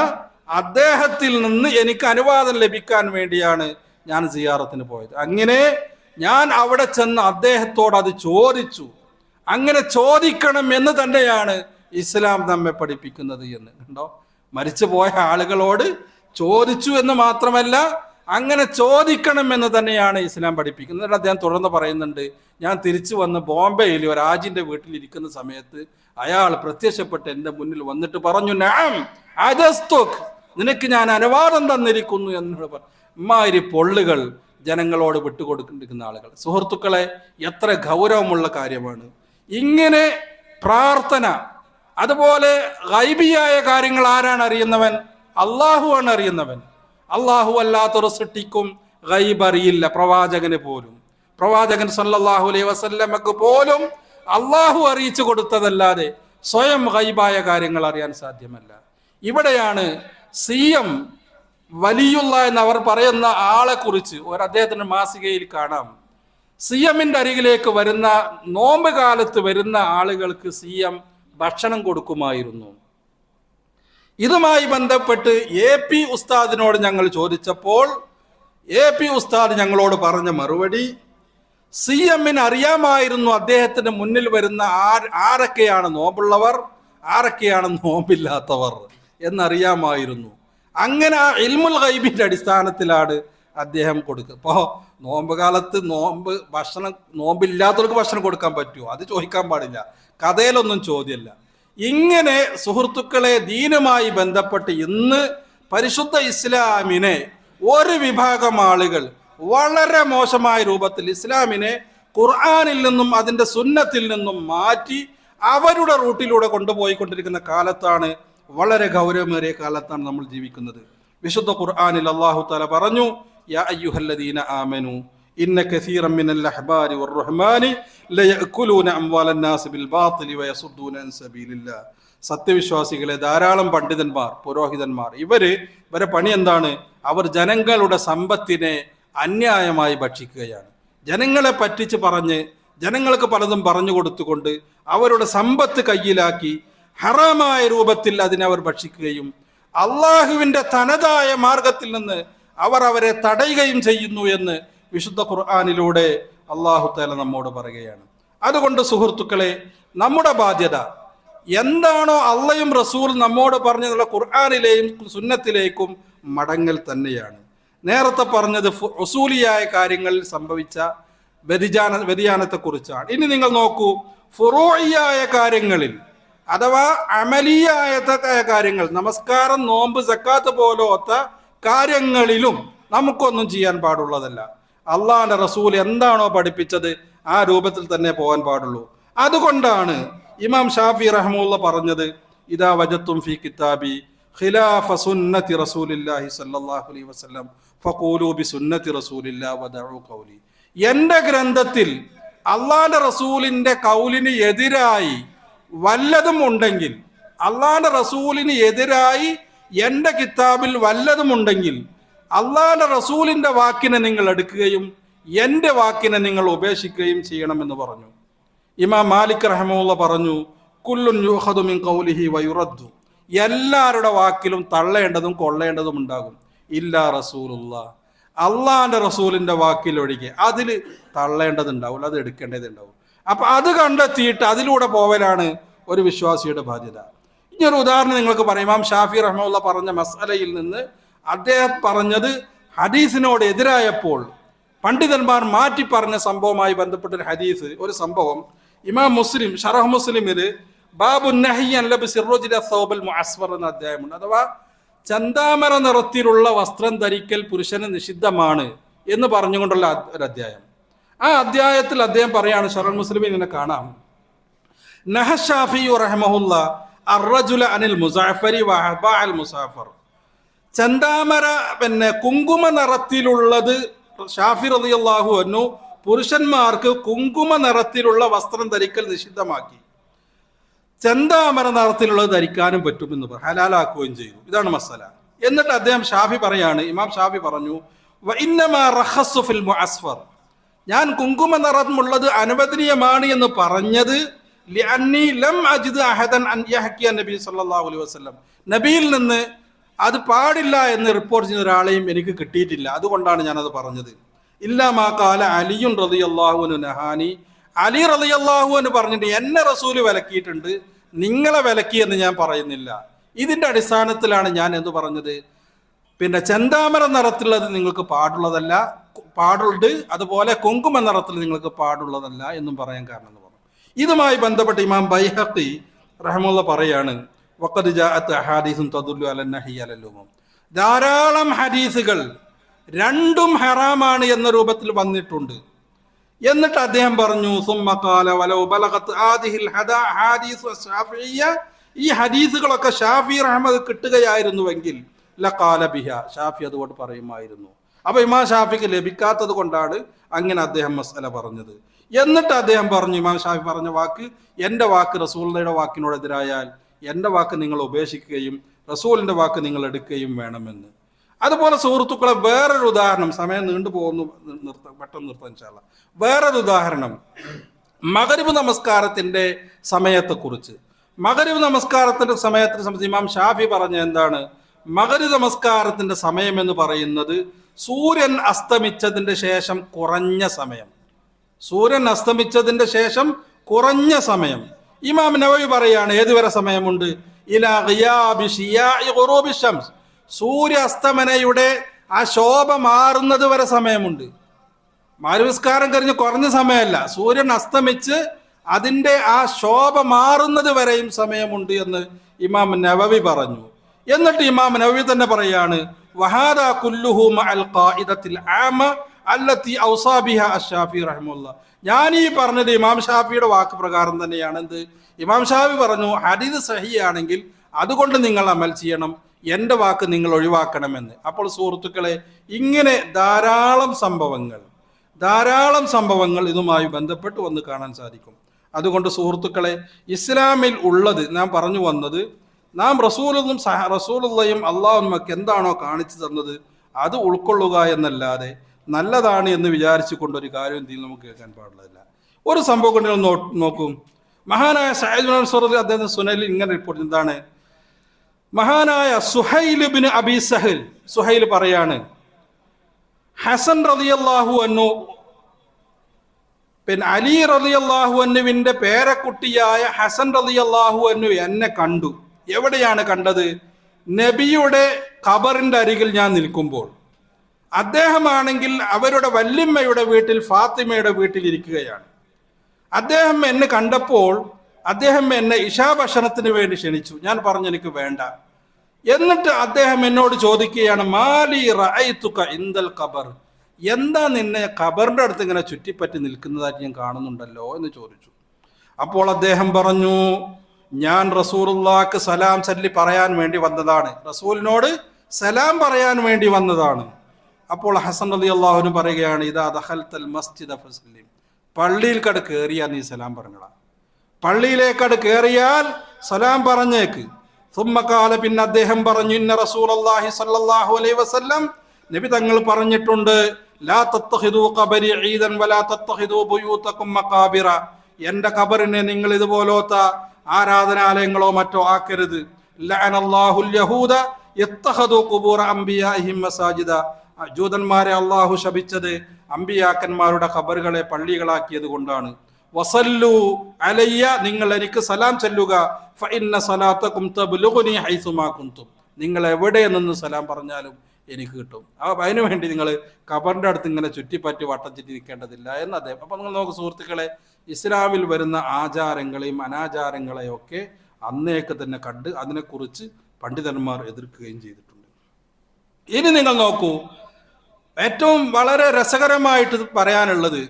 അദ്ദേഹത്തിൽ നിന്ന് എനിക്ക് അനുവാദം ലഭിക്കാൻ വേണ്ടിയാണ് ഞാൻ സിയാറത്തിന് പോയത്. അങ്ങനെ ഞാൻ അവിടെ ചെന്ന് അദ്ദേഹത്തോട് അത് ചോദിച്ചു. അങ്ങനെ ചോദിക്കണം എന്ന് തന്നെയാണ് ഇസ്ലാം നമ്മെ പഠിപ്പിക്കുന്നത് എന്ന് കണ്ടോ. മരിച്ചു പോയ ആളുകളോട് ചോദിച്ചു എന്ന് മാത്രമല്ല, അങ്ങനെ ചോദിക്കണം എന്ന് തന്നെയാണ് ഇസ്ലാം പഠിപ്പിക്കുന്നത്. എന്നിട്ട് അദ്ദേഹം തുടർന്ന് പറയുന്നുണ്ട്, ഞാൻ തിരിച്ചു വന്ന് ബോംബെയിൽ ഒരു ആജിൻ്റെ വീട്ടിലിരിക്കുന്ന സമയത്ത് അയാൾ പ്രത്യക്ഷപ്പെട്ട് എൻ്റെ മുന്നിൽ വന്നിട്ട് പറഞ്ഞു, നഅം അജസ്തുക്, നിനക്ക് ഞാൻ അനുവാദം തന്നിരിക്കുന്നു എന്നോട് പറഞ്ഞു. ഇമ്മാതിരി പൊള്ളുകൾ ജനങ്ങളോട് വിട്ടുകൊടുക്കുന്ന ആളുകൾ. സുഹൃത്തുക്കളെ, എത്ര ഗൗരവമുള്ള കാര്യമാണ് ഇങ്ങനെ പ്രാർത്ഥന. അതുപോലെ ഗൈബിയായ കാര്യങ്ങൾ ആരാണ് അറിയുന്നവൻ? അള്ളാഹുവാണ് അറിയുന്നവൻ. അള്ളാഹു അല്ലാത്തൊരു സൃഷ്ടിക്കും ഗൈബ് അറിയില്ല, പ്രവാചകന് പോലും. പ്രവാചകൻ സല്ലല്ലാഹു അലൈഹി വസല്ലമക്ക് പോലും അള്ളാഹു അറിയിച്ചു കൊടുത്തതല്ലാതെ സ്വയം ഗൈബായ കാര്യങ്ങൾ അറിയാൻ സാധ്യമല്ല. ഇവിടെയാണ് CM വലിയുള്ള എന്നവർ പറയുന്ന ആളെ കുറിച്ച് അദ്ദേഹത്തിന്റെ മാസികയിൽ കാണാം. CM-ന്റെ അരികിലേക്ക് വരുന്ന, നോമ്പ് കാലത്ത് വരുന്ന ആളുകൾക്ക് CM ഭക്ഷണം കൊടുക്കുമായിരുന്നു. ഇതുമായി ബന്ധപ്പെട്ട് AP ഉസ്താദിനോട് ഞങ്ങൾ ചോദിച്ചപ്പോൾ AP ഉസ്താദ് ഞങ്ങളോട് പറഞ്ഞ മറുപടി, CM-ന് അറിയാമായിരുന്നു അദ്ദേഹത്തിന് മുന്നിൽ വരുന്ന ആരൊക്കെയാണ് നോമ്പുള്ളവർ, ആരൊക്കെയാണ് നോമ്പില്ലാത്തവർ എന്നറിയാമായിരുന്നു. അങ്ങനെ ഇൽമുൽ ഗൈബിന്റെ അടിസ്ഥാനത്തിലാണ് അദ്ദേഹം കൊടുക്കുക. ഇപ്പോൾ നോമ്പ് കാലത്ത് നോമ്പില്ലാത്തവർക്ക് ഭക്ഷണം കൊടുക്കാൻ പറ്റുമോ? അത് ചോദിക്കാൻ പാടില്ല, കഥയിലൊന്നും ചോദ്യമല്ല. ഇങ്ങനെ സുഹൃത്തുക്കളെ, ദീനുമായി ബന്ധപ്പെട്ട് ഇന്ന് പരിശുദ്ധ ഇസ്ലാമിനെ ഒരു വിഭാഗം ആളുകൾ വളരെ മോശമായ രൂപത്തിൽ ഇസ്ലാമിനെ ഖുർആനിൽ നിന്നും അതിൻ്റെ സുന്നത്തിൽ നിന്നും മാറ്റി അവരുടെ റൂട്ടിലൂടെ കൊണ്ടുപോയിക്കൊണ്ടിരിക്കുന്ന കാലത്താണ്, വളരെ ഗൗരവമേറിയ കാലത്താണ് നമ്മൾ ജീവിക്കുന്നത്. വിശുദ്ധ ഖുർആനിൽ അല്ലാഹു തആല പറഞ്ഞു, യാ അയ്യുഹല്ലദീന ആമനു ഇന്ന കസീറൻ മിനൽ അഹ്ബാരി വർ-റഹ്മാനി ലയഅകുലൂന അംവാലൻ നാസ് ബിൽ ബാത്തിലി വയസുദ്ദൂന അൻ സബീലില്ലാഹ്. സത്യവിശ്വാസികളെ, ധാരാളം പണ്ഡിതന്മാർ, പുരോഹിതന്മാർ, ഇവരെ പണി എന്താണ്? അവർ ജനങ്ങളുടെ സമ്പത്തിനെ അന്യായമായി ഭക്ഷിക്കുകയാണ്. ജനങ്ങളെ പറ്റിച്ച് പറഞ്ഞ്, ജനങ്ങൾക്ക് പലതും പറഞ്ഞു കൊടുത്തുകൊണ്ട് അവരുടെ സമ്പത്ത് കയ്യിലാക്കി ഹറാമായ രൂപത്തിൽ അതിനവർ ഭക്ഷിക്കുകയും അള്ളാഹുവിൻ്റെ തനതായ മാർഗത്തിൽ നിന്ന് അവരെ തടയുകയും ചെയ്യുന്നു എന്ന് വിശുദ്ധ ഖുർആനിലൂടെ അല്ലാഹു തആല നമ്മോട് പറയുകയാണ്. അതുകൊണ്ട് സുഹൃത്തുക്കളെ, നമ്മുടെ ബാധ്യത എന്താണോ അള്ളയും റസൂൽ നമ്മോട് പറഞ്ഞതുള്ള ഖുർആനിലെയും സുന്നത്തിലേക്കും മടങ്ങൽ തന്നെയാണ്. നേരത്തെ പറഞ്ഞത് ഉസൂലിയായ കാര്യങ്ങളിൽ സംഭവിച്ച വ്യതിയാനത്തെക്കുറിച്ചാണ്. ഇനി നിങ്ങൾ നോക്കൂ, ഫുറൂഇയായ കാര്യങ്ങളിൽ അഥവാ അമലിയായ കാര്യങ്ങൾ, നമസ്കാരം, നോമ്പ്, സക്കാത്ത് പോലത്തെ കാര്യങ്ങളിലും നമുക്കൊന്നും ചെയ്യാൻ പാടുള്ളതല്ല. അള്ളാഹുവിന്റെ റസൂൽ എന്താണോ പഠിപ്പിച്ചത് ആ രൂപത്തിൽ തന്നെ പോകാൻ പാടുള്ളൂ. അതുകൊണ്ടാണ് ഇമാം ഷാഫി റഹ്മത്തുള്ള പറഞ്ഞത്, ഇദാ വജത്തും ഫീ കിതാബി ഖിലാഫ സുന്നത്തി റസൂലില്ലാഹി സ്വല്ലല്ലാഹു അലൈഹി വസല്ലം ഫഖൂലു ബിസുന്നത്തി റസൂലില്ലാഹി വദഉ ഖൗലി. എൻ്റെ ഗ്രന്ഥത്തിൽ അള്ളാഹുവിന്റെ റസൂലിന്റെ കൗലിന് എതിരായി വല്ലതും ഉണ്ടെങ്കിൽ, അള്ളാഹുവിന്റെ റസൂലിന് എതിരായി എൻ്റെ കിതാബിൽ വല്ലതും ഉണ്ടെങ്കിൽ അള്ളാഹുവിന്റെ റസൂലിന്റെ വാക്കിനെ നിങ്ങൾ എടുക്കുകയും എൻ്റെ വാക്കിനെ നിങ്ങൾ ഉപേക്ഷിക്കുകയും ചെയ്യണമെന്ന് പറഞ്ഞു. ഇമാം മാലിക് റഹ്മത്തുള്ള പറഞ്ഞു, കുല്ലുൻ യുഖദു മിൻ ഖൗലിഹി വയുറദ്ദു. എല്ലാവരുടെ വാക്കിലും തള്ളേണ്ടതും കൊള്ളേണ്ടതും ഉണ്ടാകും, ഇല്ലാ റസൂലുള്ളാഹ്. അള്ളാഹിന്റെ റസൂലിന്റെ വാക്കിലൊഴികെ അതിൽ തള്ളേണ്ടതുണ്ടാവും, അത് എടുക്കേണ്ടതുണ്ടാവും. അപ്പൊ അത് കണ്ടെത്തിയിട്ട് അതിലൂടെ പോവലാണ് ഒരു വിശ്വാസിയുടെ ബാധ്യത. ഇനി ഒരു ഉദാഹരണം നിങ്ങൾക്ക് പറയാം. ഇമാം ഷാഫി റഹ്മത്തുള്ള പറഞ്ഞ മസ്അലയിൽ നിന്ന് അദ്ദേഹം പറഞ്ഞത് ഹദീസിനോട് എതിരായപ്പോൾ പണ്ഡിതന്മാർ മാറ്റി പറഞ്ഞ സംഭവവുമായി ബന്ധപ്പെട്ടൊരു ഹദീസ്, ഒരു സംഭവം ഇമാം മുസ്ലിം ഷറഹ് മുസ്ലിമിൽ ബാബു നഹി അൻ ലബ്സി റജുല സൗബൽ മുഅസ്ഫർ എന്ന അധ്യായമുണ്ട്. അഥവാ ചന്താമര നിറത്തിലുള്ള വസ്ത്രം ധരിക്കൽ പുരുഷന് നിഷിദ്ധമാണ് എന്ന് പറഞ്ഞുകൊണ്ടുള്ള ഒരു അധ്യായം. ആ അധ്യായത്തിൽ അദ്ദേഹം പറയാണ്, ഷറഹ് മുസ്ലിമിൽ ഇങ്ങനെ കാണാം, നഹ ഷാഫി റഹ്മഹുല്ല അർറജുല അനിൽ മുസാഫരി വഹബാ അൽ മുസാഫർ. ചന്താമര കുങ്കുമ നിറത്തിലുള്ളത് ഷാഫി റളിയല്ലാഹു അൻഹു പുരുഷന്മാർക്ക് കുങ്കുമ നിറത്തിലുള്ള വസ്ത്രം ധരിക്കൽ നിഷിദ്ധമാക്കി. ചന്താമര നിറത്തിലുള്ളത് ധരിക്കാനും പറ്റുമെന്ന് ഹലാലാക്കുകയും ചെയ്തു. ഇതാണ് മസല. എന്നിട്ട് അദ്ദേഹം ഷാഫി പറയാണ്, ഇമാം ഷാഫി പറഞ്ഞു, വഇന്നമാ റഖസ്സു ഫിൽ മുഅസ്ഫർ, ഞാൻ കുങ്കുമ നിറമുള്ളത് അനുവദനീയമാണ് എന്ന് പറഞ്ഞത് ലിഅന്നി ലം അജിദ് അഹദൻ അൻ യഹ്കിയ നബി സല്ലല്ലാഹു അലൈഹി വസല്ലം, നബിയിൽ നിന്ന് അത് പാടില്ല എന്ന് റിപ്പോർട്ട് ചെയ്ത ഒരാളെയും എനിക്ക് കിട്ടിയിട്ടില്ല, അതുകൊണ്ടാണ് ഞാനത് പറഞ്ഞത്. ഇല്ലാ മാ ഖാല അലിയുൻ റളിയല്ലാഹു അൻഹു നഹാനി, അലി റളിയല്ലാഹു അൻഹു പറഞ്ഞിട്ട് എന്നെ റസൂല് വിലക്കിയിട്ടുണ്ട്, നിങ്ങളെ വിലക്കി എന്ന് ഞാൻ പറയുന്നില്ല. ഇതിന്റെ അടിസ്ഥാനത്തിലാണ് ഞാൻ എന്ത് പറഞ്ഞത്, ചെന്താമര നിറത്തിലുള്ളത് നിങ്ങൾക്ക് പാടുള്ളത്, അതുപോലെ കുങ്കുമ നിറത്തിൽ നിങ്ങൾക്ക് പാടുള്ളതല്ല എന്നും പറയാൻ കാരണം എന്ന് പറഞ്ഞു. ഇതുമായി ബന്ധപ്പെട്ട് ഇമാം ബൈഹഖി റഹ്മത്തുള്ളാഹി പറയാണ്, വഖദ് ജാഅത്ത് അഹാദീസുൻ തദുല്ലു അലൻ നഹി അലൽ ഉമം, ധാരാളം ഹദീസുകൾ രണ്ടും ഹറാമാണ് എന്ന രൂപത്തിൽ വന്നിട്ടുണ്ട്. എന്നിട്ട് അദ്ദേഹം പറഞ്ഞു, സുമ്മ ഖാല വലൗ ബലഗത് ആദിഹിൽ ഹദീസ് ശാഫിയ്യ, ഈ ഹദീസുകളൊക്കെ ഷാഫി റഹ്മത്ത് കിട്ടുകയായിരുന്നുവെങ്കിൽ ലഖാല ബിഹ, ഷാഫി അതുകൊണ്ട് പറയുമായിരുന്നു. അപ്പൊ ഇമാം ഷാഫിക്ക് ലഭിക്കാത്തത് കൊണ്ടാണ് അങ്ങനെ അദ്ദേഹം മസ്അല പറഞ്ഞത്. എന്നിട്ട് അദ്ദേഹം പറഞ്ഞു, ഇമാം ഷാഫി പറഞ്ഞ വാക്ക്, എൻ്റെ വാക്ക് റസൂലുള്ളാഹിയുടെ വാക്കിനോടെതിരായാൽ എൻ്റെ വാക്ക് നിങ്ങൾ ഉപേക്ഷിക്കുകയും റസൂലിന്റെ വാക്ക് നിങ്ങൾ എടുക്കുകയും വേണമെന്ന്. അതുപോലെ സുഹൃത്തുക്കളെ വേറൊരു ഉദാഹരണം, സമയം നീണ്ടു പോകുന്നു, പെട്ടെന്ന് നിർത്താൻ ഇൻഷാല്ലാ. വേറൊരു ഉദാഹരണം മഗ്രിബ് നമസ്കാരത്തിന്റെ സമയത്തെക്കുറിച്ച്. മഗ്രിബ് നമസ്കാരത്തിന്റെ സമയത്തെ സംബന്ധിച്ച് ഇമാം ഷാഫി പറഞ്ഞ എന്താണ്, മഗ്രിബ് നമസ്കാരത്തിന്റെ സമയം എന്ന് പറയുന്നത് സൂര്യൻ അസ്തമിച്ചതിന്റെ ശേഷം കുറഞ്ഞ സമയം, സൂര്യൻ അസ്തമിച്ചതിന്റെ ശേഷം കുറഞ്ഞ സമയം. ഇമാം നവവി പറയാണ് ഏതുവരെ സമയമുണ്ട്, ഇലാ ഗിയാബി ശിയാഇ ഖുറൂബി ശംസ്, സൂര്യ അസ്തമനയുടെ ആ ശോഭ മാറുന്നത് വരെ സമയമുണ്ട്. മഗ്രിബ് കഴിഞ്ഞ് കുറഞ്ഞ സമയമല്ല, സൂര്യൻ അസ്തമിച്ച് അതിൻ്റെ ആ ശോഭ മാറുന്നത് വരെയും സമയമുണ്ട് എന്ന് ഇമാം നവവി പറഞ്ഞു. എന്നിട്ട് ഇമാം നവവി തന്നെ പറയാണ്, വഹാദാ കുല്ലുഹു മഅൽ ഖായിദത്തിൽ ആമ അല്ലത്തി ഔസാ ബിഹാ അശ്ശാഫി റഹ്മത്തുള്ളാഹി. ഞാൻ ഈ പറഞ്ഞത് ഇമാം ഷാഫിയുടെ വാക്ക് പ്രകാരം തന്നെയാണ്. എന്ത്, ഇമാം ഷാഫി പറഞ്ഞു ഹദീസ് സഹിയാണെങ്കിൽ അതുകൊണ്ട് നിങ്ങൾ അമൽ ചെയ്യണം, എൻ്റെ വാക്ക് നിങ്ങൾ ഒഴിവാക്കണമെന്ന്. അപ്പോൾ സുഹൃത്തുക്കളെ, ഇങ്ങനെ ധാരാളം സംഭവങ്ങൾ ഇതുമായി ബന്ധപ്പെട്ട് വന്ന് കാണാൻ സാധിക്കും. അതുകൊണ്ട് സുഹൃത്തുക്കളെ, ഇസ്ലാമിൽ ഉള്ളത് നാം പറഞ്ഞു വന്നത്, നാം റസൂലുള്ളയും അള്ളാഹുവും നമുക്ക് എന്താണോ കാണിച്ചു തന്നത് അത് ഉൾക്കൊള്ളുക എന്നല്ലാതെ നല്ലതാണ് എന്ന് വിചാരിച്ചു കൊണ്ടൊരു കാര്യം എന്തെങ്കിലും നമുക്ക് കേൾക്കാൻ പാടുള്ളതല്ല. ഒരു സംഭവം കൊണ്ട് നോക്കും. മഹാനായ സഈദ് ബിൻ അൻസർ അദ്ദേഹം സുനനിൽ ഇങ്ങനെ റിപ്പോർട്ട്, എന്താണ്, മഹാനായ സുഹൈൽ ഇബ്നു അബി സഹൽ, സുഹൈൽ പറയാണ്, ഹസൻ റളിയല്ലാഹു അൻഹു അലി റളിയല്ലാഹു അൻഹുവിന്റെ പേരക്കുട്ടിയായ ഹസൻ റളിയല്ലാഹു അൻഹു എന്നെ കണ്ടു. എവിടെയാണ് കണ്ടത്, നബിയുടെ ഖബറിന്റെ അരികിൽ ഞാൻ നിൽക്കുമ്പോൾ. അദ്ദേഹമാണെങ്കിൽ അവരുടെ വല്യമ്മയുടെ വീട്ടിൽ, ഫാത്തിമയുടെ വീട്ടിൽ ഇരിക്കുകയാണ്. അദ്ദേഹം എന്നെ കണ്ടപ്പോൾ അദ്ദേഹം എന്നെ ഇശാ ഭക്ഷണത്തിന് വേണ്ടി ക്ഷണിച്ചു. ഞാൻ പറഞ്ഞു എനിക്ക് വേണ്ട. എന്നിട്ട് അദ്ദേഹം എന്നോട് ചോദിക്കുകയാണ്, മാലി റഅയ്തുക ഇൻദൽ ഖബർ, എന്താ നിന്നെ ഖബറിന്റെ അടുത്ത് ഇങ്ങനെ ചുറ്റിപ്പറ്റി നിൽക്കുന്നതായിട്ട് ഞാൻ കാണുന്നുണ്ടല്ലോ എന്ന് ചോദിച്ചു. അപ്പോൾ അദ്ദേഹം പറഞ്ഞു, ഞാൻ റസൂലുള്ളാഹിക്ക് സലാം ചൊല്ലി പറയാൻ വേണ്ടി വന്നതാണ്, റസൂലിനോട് സലാം പറയാൻ വേണ്ടി വന്നതാണ്. അപ്പോൾ ഹസൻ റളിയല്ലാഹു അൻഹു പറയുകയാണ്, ഇദാ ദഖൽതൽ മസ്ജിദ ഫസല്ലിം, പള്ളിയിൽ കയറിയാൽ നീ സലാം പറഞ്ഞടാ, പള്ളിയിലേക്കട് കയറിയാൽ സലാം പറഞ്ഞേക്ക്. സുമ്മ ഖാല, പിന്നെ അദ്ദേഹം പറഞ്ഞു, ഇന്ന റസൂലുള്ളാഹി സ്വല്ലല്ലാഹു അലൈഹി വസല്ലം, നബി തങ്ങൾ പറഞ്ഞിട്ടുണ്ട്, ലാ തത്തഖിദൂ ഖബരി ഈദൻ വലാ തത്തഖിദൂ ബുയൂതകും മഖാബിറ, എൻ്റെ ഖബറിനെ നിങ്ങൾ ഇതുപോലത്തെ ആരാധനാലയങ്ങളോ മറ്റോ ആക്കരുത്. ലഅനല്ലാഹുൽ യഹൂദ യത്തഖദൂ ഖുബൂറ അംബിയാഇഹിം മസാജിദ, ജൂതന്മാരെ അള്ളാഹു ശപിച്ചത് അമ്പിയാക്കന്മാരുടെ ഖബറുകളെ പള്ളികളാക്കിയത് കൊണ്ടാണ്. വസല്ലു അലയ്യ, നിങ്ങൾ എനിക്ക് സലാം ചൊല്ലുക, ഫഇന്ന സലാത്തകും തബ്ലുഗുനി ഹൈസുമാ കുന്തും, നിങ്ങൾ എവിടെ നിന്ന് സലാം പറഞ്ഞാലും എനിക്ക് കിട്ടും. അതിനു വേണ്ടി നിങ്ങൾ ഖബറിൻ്റെ അടുത്ത് ഇങ്ങനെ ചുറ്റിപ്പറ്റി വട്ടം ചുറ്റി നിൽക്കേണ്ടതില്ല എന്ന് അദ്ദേഹം. അപ്പം നിങ്ങൾ നോക്ക് സുഹൃത്തുക്കളെ, ഇസ്ലാമിൽ വരുന്ന ആചാരങ്ങളെയും അനാചാരങ്ങളെയും ഒക്കെ അന്നേക്ക് തന്നെ കണ്ട് അതിനെക്കുറിച്ച് പണ്ഡിതന്മാർ എതിർക്കുകയും ചെയ്തിട്ടുണ്ട്. ഇനി നിങ്ങൾ നോക്കൂ, ഏറ്റവും വളരെ രസകരമായിട്ട് പറയാനുള്ളത്,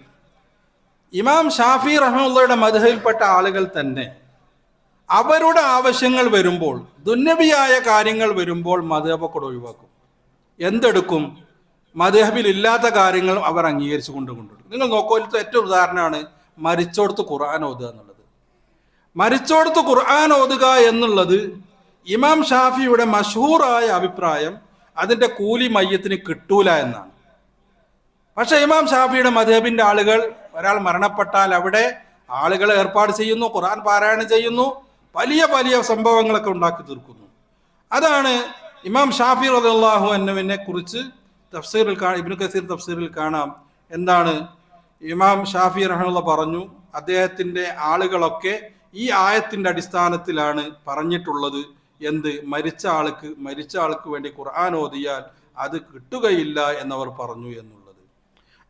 ഇമാം ഷാഫി റഹ്മത്തുള്ളാഹിയുടെ മദ്ഹബിൽപ്പെട്ട ആളുകൾ തന്നെ അവരുടെ ആവശ്യങ്ങൾ വരുമ്പോൾ, ദുന്യവിയായ കാര്യങ്ങൾ വരുമ്പോൾ മദ്ഹബൊക്കെ ഒഴിവാക്കും. എന്തെടുക്കും? മദ്ഹബിൽ ഇല്ലാത്ത കാര്യങ്ങൾ അവർ അംഗീകരിച്ചു കൊണ്ടുകൊണ്ടിരിക്കും. നിങ്ങൾ നോക്കുമ്പോൾ ഏറ്റവും ഉദാഹരണമാണ് മരിച്ചോടത്ത് ഖുർആൻ ഓതുക എന്നുള്ളത്. മരിച്ചോടത്ത് ഖുർആൻ ഓതുക എന്നുള്ളത് ഇമാം ഷാഫിയുടെ മഷ്ഹൂറായ അഭിപ്രായം അതിൻ്റെ കൂലി മയ്യത്തിന് കിട്ടൂല എന്നാണ്. പക്ഷെ ഇമാം ഷാഫിയുടെ മദ്ഹബിൻ്റെ ആളുകൾ ഒരാൾ മരണപ്പെട്ടാൽ അവിടെ ആളുകളെ ഏർപ്പാട് ചെയ്യുന്നു, ഖുർആൻ പാരായണം ചെയ്യുന്നു, വലിയ വലിയ സംഭവങ്ങളൊക്കെ ഉണ്ടാക്കി തീർക്കുന്നു. അതാണ് ഇമാം ഷാഫി റളിയല്ലാഹു അൻഹുവിനെ കുറിച്ച് തഫ്സീറിൽ ഇബ്നു കസീർ തഫ്സീറിൽ കാണാം. എന്താണ് ഇമാം ഷാഫി റഹ്മത്തുള്ളാഹി പറഞ്ഞു? അദ്ദേഹത്തിൻ്റെ ആളുകളൊക്കെ ഈ ആയത്തിൻ്റെ അടിസ്ഥാനത്തിലാണ് പറഞ്ഞിട്ടുള്ളത്. എന്ത്? മരിച്ച ആൾക്ക് വേണ്ടി ഖുർആൻ ഓതിയാൽ അത് കിട്ടുകയില്ല എന്നവർ പറഞ്ഞു എന്നുള്ളത്.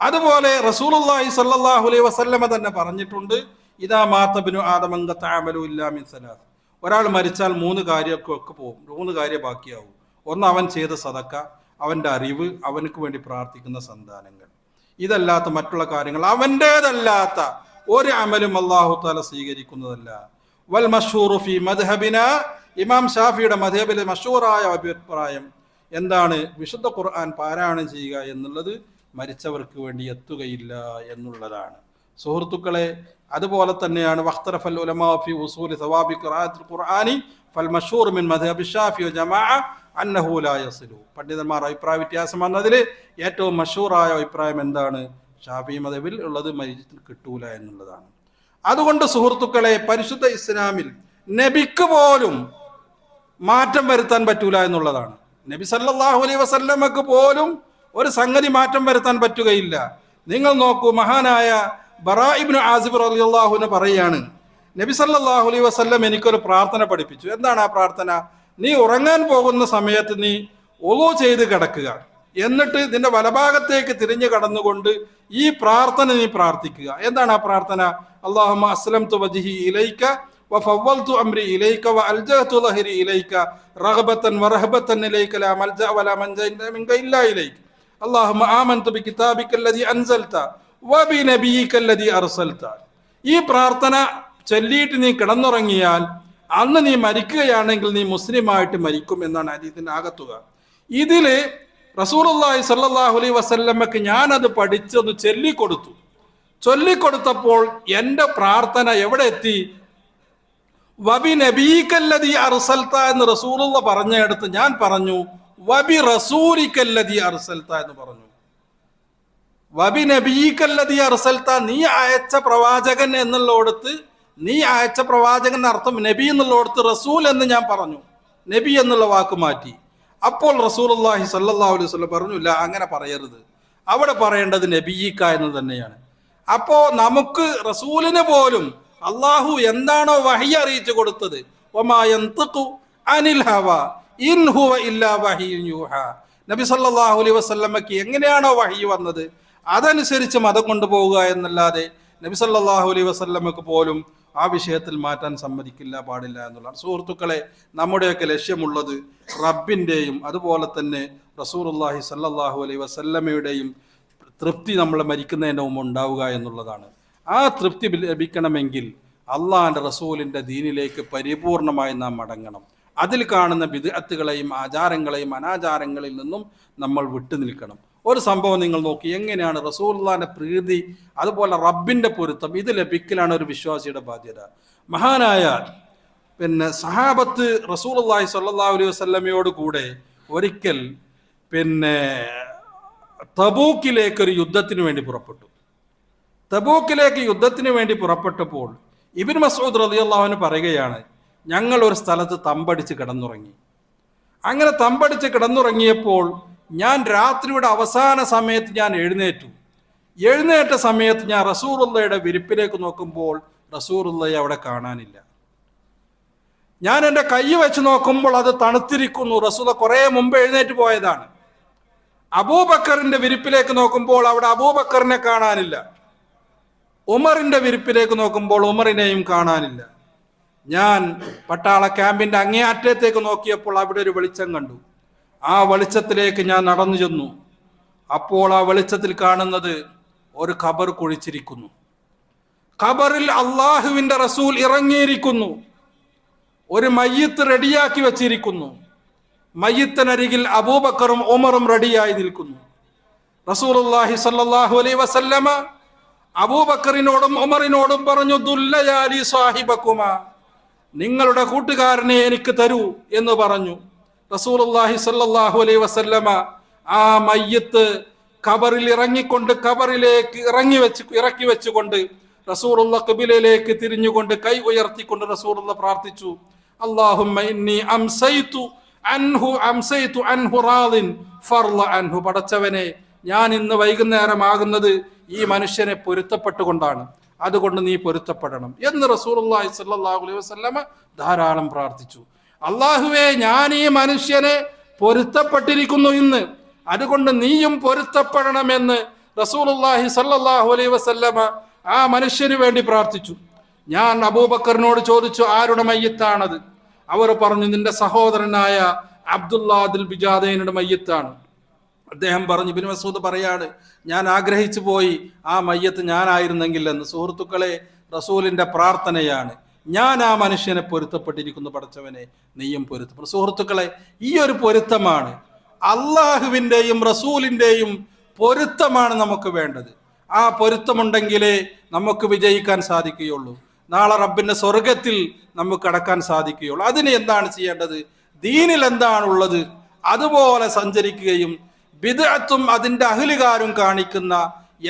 അതുപോലെ റസൂലുള്ളാഹി സ്വല്ലല്ലാഹു അലൈഹി വസല്ലമ തന്നെ പറഞ്ഞിട്ടുണ്ട്, ഇദാ മാത ഇബ്നു ആദമ ഖതഅമലു ഇല്ലാ മിൻ സലാത്ത്. ഒരാൾ മരിച്ചാൽ 3 കാര്യമൊക്കെ പോകും, 3 കാര്യം ബാക്കിയാവും. ഒന്ന്, അവൻ ചെയ്ത സദക്ക, അവൻ്റെ അറിവ്, അവനക്ക് വേണ്ടി പ്രാർത്ഥിക്കുന്ന സന്താനങ്ങൾ. ഇതല്ലാത്ത മറ്റുള്ള കാര്യങ്ങൾ, അവൻ്റേതല്ലാത്ത ഒരു അമലും അല്ലാഹു തആല സ്വീകരിക്കുന്നതല്ല. വൽ മഷ്ഹൂറു ഫീ മദ്ഹബിന, ഇമാം ഷാഫിയുടെ മദ്ഹബിലെ മഷ്ഹൂറായ അഭിപ്രായം എന്താണ്? വിശുദ്ധ ഖുർആൻ പാരായണം ചെയ്യുക എന്നുള്ളത് മരിച്ചവർക്ക് വേണ്ടി എത്തുകയില്ല എന്നുള്ളതാണ്. സുഹൃത്തുക്കളെ, അതുപോലെ തന്നെയാണ് വഖ്തറഫൽ ഉലമാ ഫി ഉസൂലി സവാബി ഖിറാഅത്തിൽ ഖുർആനി ഫൽ മഷ്ഹൂർ മിൻ മദ്ഹബി ഷാഫി വ ജമാഅ അന്നഹു ലാ യസിലു. പണ്ഡിതന്മാർ അഭിപ്രായ വ്യത്യാസം വന്നതിൽ ഏറ്റവും മഷ്ഹൂറായ അഭിപ്രായം എന്താണ്? ഷാഫി മദ്ഹബിൽ ഉള്ളത് മയ്യിത്തിന് കിട്ടൂല എന്നുള്ളതാണ്. അതുകൊണ്ട് സുഹൃത്തുക്കളെ, പരിശുദ്ധ ഇസ്ലാമിൽ നബിക്ക് പോലും മാറ്റം വരുത്താൻ പറ്റൂല എന്നുള്ളതാണ്. നബി സല്ലല്ലാഹു അലൈഹി വസല്ലമക്ക് പോലും ഒരു സംഗതി മാറ്റം വരുത്താൻ പറ്റുകയില്ല. നിങ്ങൾ നോക്കൂ, മഹാനായ ബറാ ഇബ്നു ആസിബ് റളിയല്ലാഹു അൻഹു പറയാണ്, നബി സല്ലല്ലാഹു അലൈഹി വസല്ലം എനിക്കൊരു പ്രാർത്ഥന പഠിപ്പിച്ചു. എന്താണ് ആ പ്രാർത്ഥന? നീ ഉറങ്ങാൻ പോകുന്ന സമയത്ത് നീ ഉളൂ ചെയ്ത് കിടക്കുക, എന്നിട്ട് നിന്റെ വലഭാഗത്തേക്ക് തിരിഞ്ഞു കടന്നുകൊണ്ട് ഈ പ്രാർത്ഥന നീ പ്രാർത്ഥിക്കുക. എന്താണ് ആ പ്രാർത്ഥന? അല്ലാഹുമ്മ അസ്ലംതു വജ്ഹി ഇലൈക വഫവ്വൽതു അംരി ഇലൈക വഅൽജഅതു ളഹരി ഇലൈക റഗ്ബതൻ വറഹബതൻ ഇലൈക ലാ മൽജഅ വലാ മൻജഅ മിൻക ഇല്ലാ ഇലൈക അല്ലാഹുമ്മ ആമൻതു ബികിതാബിക്കല്ലദീ അൻസൽത വബിനബിയിക്കല്ലദീ അർസൽത. ഈ പ്രാർത്ഥന ചൊല്ലിയിട്ട് നീ കിടന്നുറങ്ങിയാൽ അന്ന് നീ മരിക്കുകയാണെങ്കിൽ നീ മുസ്ലിമായിട്ട് മരിക്കും എന്നാണ് ഹദീസിന്റെ ആകത്തുക. ഇതില് റസൂലുള്ളാഹി സ്വല്ലല്ലാഹു അലൈഹി വസല്ലമക്ക് ഞാനത് പഠിച്ചൊന്ന് ചൊല്ലിക്കൊടുത്തപ്പോൾ എൻ്റെ പ്രാർത്ഥന എവിടെ എത്തി? വബി നബീകല്ലദീ അർസൽത എന്ന് റസൂലുള്ള പറഞ്ഞെടുത്ത് ഞാൻ പറഞ്ഞു വബി റസൂലിക്കല്ലദീ അർസൽത എന്ന് പറഞ്ഞു. വബി നബീകല്ലദീ അർസൽത, നീ അയച്ച പ്രവാചകൻ എന്നുള്ളോടത്ത്, നീ അയച്ച പ്രവാചകൻ അർത്ഥം നബി എന്നുള്ളോടത്ത് റസൂൽ എന്ന് ഞാൻ പറഞ്ഞു, നബി എന്നുള്ള വാക്ക് മാറ്റി. അപ്പോൾ റസൂലുള്ളാഹി സ്വല്ലല്ലാഹു അലൈഹി വസല്ലം പറഞ്ഞു, ഇല്ല, അങ്ങനെ പറയരുത്, അവിടെ പറയേണ്ടത് നബിയിക്ക എന്ന് തന്നെയാണ്. അപ്പോ നമുക്ക് റസൂലിന് പോലും അള്ളാഹു എന്താണോ വഹി അറിയിച്ചു കൊടുത്തത്, വമാ യൻതിഖു അനിൽ ഹവാ ഇൻ ഹുവ ഇല്ലാ വഹിയ്യുൻ യൂഹാ, നബി സല്ലല്ലാഹു അലൈഹി വസല്ലമക്ക് എങ്ങനെയാണോ വഹി വന്നത് അതനുസരിച്ച് മതം കൊണ്ടുപോവുക എന്നല്ലാതെ നബി സല്ലല്ലാഹു അലൈഹി വസല്ലമക്ക് പോലും ആ വിഷയത്തിൽ മാറ്റാൻ സമ്മതിക്കില്ല, പാടില്ല എന്നുള്ളതാണ്. സുഹൃത്തുക്കളെ, നമ്മുടെയൊക്കെ ലക്ഷ്യമുള്ളത് റബ്ബിൻ്റെയും അതുപോലെ തന്നെ റസൂലുള്ളാഹി സ്വല്ലല്ലാഹു അലൈഹി വസല്ലമയുടെയും തൃപ്തി നമ്മൾ മരിക്കുന്നതിന് മുമ്പ് ഉണ്ടാവുക എന്നുള്ളതാണ്. ആ തൃപ്തി ലഭിക്കണമെങ്കിൽ അള്ളാഹിൻ്റെ റസൂലിൻ്റെ ദീനിലേക്ക് പരിപൂർണമായി നാം മടങ്ങണം. അതിൽ കാണുന്ന ബിദ്അത്തുകളെയും ആചാരങ്ങളെയും അനാചാരങ്ങളിൽ നിന്നും നമ്മൾ വിട്ടുനിൽക്കണം. ഒരു സംഭവം നിങ്ങൾ നോക്കി, എങ്ങനെയാണ് റസൂലുള്ളാഹിന്റെ പ്രീതി അതുപോലെ റബ്ബിന്റെ പൊരുത്തം ഇത് ലഭിക്കലാണ് ഒരു വിശ്വാസിയുടെ ബാധ്യത. മഹാനായ സഹാബത്ത് റസൂലുള്ളാഹി സ്വല്ലല്ലാഹു അലൈഹി വസല്ലമയോട് കൂടെ ഒരിക്കൽ തബൂക്കിലേക്ക് ഒരു യുദ്ധത്തിന് വേണ്ടി പുറപ്പെട്ടു. തബൂക്കിലേക്ക് യുദ്ധത്തിന് വേണ്ടി പുറപ്പെട്ടപ്പോൾ ഇബ്നു മസ്ഊദ് റളിയല്ലാഹു അൻഹു പറയുകയാണ്, ഞങ്ങൾ ഒരു സ്ഥലത്ത് തമ്പടിച്ച് കിടന്നുറങ്ങി. അങ്ങനെ തമ്പടിച്ച് കിടന്നുറങ്ങിയപ്പോൾ ഞാൻ രാത്രിയുടെ അവസാന സമയത്ത് ഞാൻ എഴുന്നേറ്റ സമയത്ത് ഞാൻ റസൂലുള്ളാഹിയുടെ വിരിപ്പിലേക്ക് നോക്കുമ്പോൾ റസൂലുള്ളാഹി അവിടെ കാണാനില്ല. ഞാൻ എൻ്റെ കൈ വെച്ച് നോക്കുമ്പോൾ അത് തണുത്തിരിക്കുന്നു. റസൂൽ കുറെ മുമ്പ് എഴുന്നേറ്റ് പോയതാണ്. അബൂബക്കറിന്റെ വിരിപ്പിലേക്ക് നോക്കുമ്പോൾ അവിടെ അബൂബക്കറിനെ കാണാനില്ല. ഉമറിന്റെ വിരിപ്പിലേക്ക് നോക്കുമ്പോൾ ഉമറിനെയും കാണാനില്ല. ഞാൻ പട്ടാള ക്യാമ്പിന്റെ അങ്ങേയറ്റത്തേക്ക് നോക്കിയപ്പോൾ അവിടെ ഒരു വെളിച്ചം കണ്ടു. ആ വെളിച്ചത്തിലേക്ക് ഞാൻ നടന്നു ചെന്നു. അപ്പോൾ ആ വെളിച്ചത്തിൽ കാണുന്നത് ഒരു ഖബർ കുഴിച്ചിരിക്കുന്നു. ഖബറിൽ അള്ളാഹുവിന്റെ റസൂൽ ഇറങ്ങിയിരിക്കുന്നു. ഒരു മയ്യിത്ത് റെഡിയാക്കി വെച്ചിരിക്കുന്നു. മയ്യിത്തിനരികിൽ അബൂബക്കറും ഉമറും റെഡിയായി നിൽക്കുന്നു. റസൂലുള്ളാഹി സ്വല്ലല്ലാഹു അലൈഹി വസല്ലമ അബൂബക്കറിനോടും ഉമറിനോടും പറഞ്ഞു, ദുല്ലയാലി സാഹിബക്കുമാ, നിങ്ങളുടെ കൂട്ടുകാരനെ എനിക്ക് തരൂ എന്ന് പറഞ്ഞു. റസൂലുള്ളാഹി സ്വല്ലല്ലാഹു അലൈഹി വസല്ലമ ആ മയ്യിത്ത് ഖബറിൽ ഇറങ്ങിക്കൊണ്ട് ഖബറിലേക്ക് ഇറക്കി വെച്ചുകൊണ്ട് റസൂലുള്ള ഖിബിലയിലേക്ക് തിരിഞ്ഞുകൊണ്ട് കൈ ഉയർത്തിക്കൊണ്ട് റസൂലുള്ള പ്രാർത്ഥിച്ചു, അല്ലാഹുമ്മ ഇന്നി അംസൈതു അൻഹു റാദിൻ ഫർള അൻഹു. പടച്ചവനെ, ഞാൻ ഇന്ന് വൈകുന്നേരമാകുന്നത് ഈ മനുഷ്യനെ പൊരുത്തപ്പെട്ടുകൊണ്ടാണ്, അതുകൊണ്ട് നീ പൊരുത്തപ്പെടണം എന്ന് റസൂലുള്ളാഹി സ്വല്ലല്ലാഹു അലൈഹി വസല്ലമ ധാരാളം പ്രാർത്ഥിച്ചു. അല്ലാഹുവേ, ഞാൻ ഈ മനുഷ്യനെ പൊരുത്തപ്പെട്ടിരിക്കുന്നു ഇന്ന്, അതുകൊണ്ട് നീയും പൊരുത്തപ്പെടണമെന്ന് റസൂലുള്ളാഹി സ്വല്ലല്ലാഹു അലൈഹി വസല്ലമ ആ മനുഷ്യന് വേണ്ടി പ്രാർത്ഥിച്ചു. ഞാൻ അബൂബക്കറിനോട് ചോദിച്ചു, ആരുടെ മയ്യിത്താണത്? അവർ പറഞ്ഞു, നിന്റെ സഹോദരനായ അബ്ദുല്ലാദിൽ ബിജാദൈനയുടെ മയ്യിത്താണ്. അദ്ദേഹം പറഞ്ഞു, ഇബ്നു മസ്ഊദ് പറയാണ്, ഞാൻ ആഗ്രഹിച്ചു പോയി ആ മയ്യത്ത് ഞാനായിരുന്നെങ്കിൽ എന്ന്. സുഹൃത്തുക്കളെ, റസൂലിന്റെ പ്രാർത്ഥനയാണ്, ഞാൻ ആ മനുഷ്യനെ പൊരുത്തപ്പെട്ടിരിക്കുന്നു, പടച്ചവനെ നീയും പൊരുത്തപ്പെടും. സുഹൃത്തുക്കളെ, ഈ ഒരു പൊരുത്തമാണ്, അള്ളാഹുവിൻ്റെയും റസൂലിൻ്റെയും പൊരുത്തമാണ് നമുക്ക് വേണ്ടത്. ആ പൊരുത്തമുണ്ടെങ്കിലേ നമുക്ക് വിജയിക്കാൻ സാധിക്കുകയുള്ളൂ. നാളെ റബ്ബിന്റെ സ്വർഗത്തിൽ നമുക്ക് കടക്കാൻ സാധിക്കുകയുള്ളൂ. അതിന് എന്താണ് ചെയ്യേണ്ടത്? ദീനിൽ എന്താണുള്ളത് അതുപോലെ സഞ്ചരിക്കുകയും ബിദ്അത്തും അതിൻ്റെ അഹ്ലുകാരും കാണിക്കുന്ന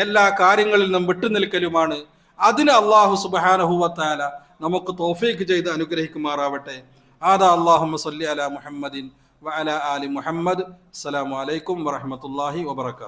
എല്ലാ കാര്യങ്ങളിൽ നിന്നും വിട്ടുനിൽക്കലുമാണ്. അതിന് അല്ലാഹു സുബ്ഹാനഹു വ തആല നമുക്ക് തൗഫീഖ് ചെയ്ത് അനുഗ്രഹിക്കുമാറാവട്ടെ. ആദാ അല്ലാഹുമ്മ സ്വല്ലി അലാ മുഹമ്മദിൻ വ അലാ ആലി മുഹമ്മദ്. അസ്സലാമു അലൈക്കും വറഹ്മത്തുള്ളാഹി വബറകാതുഹു.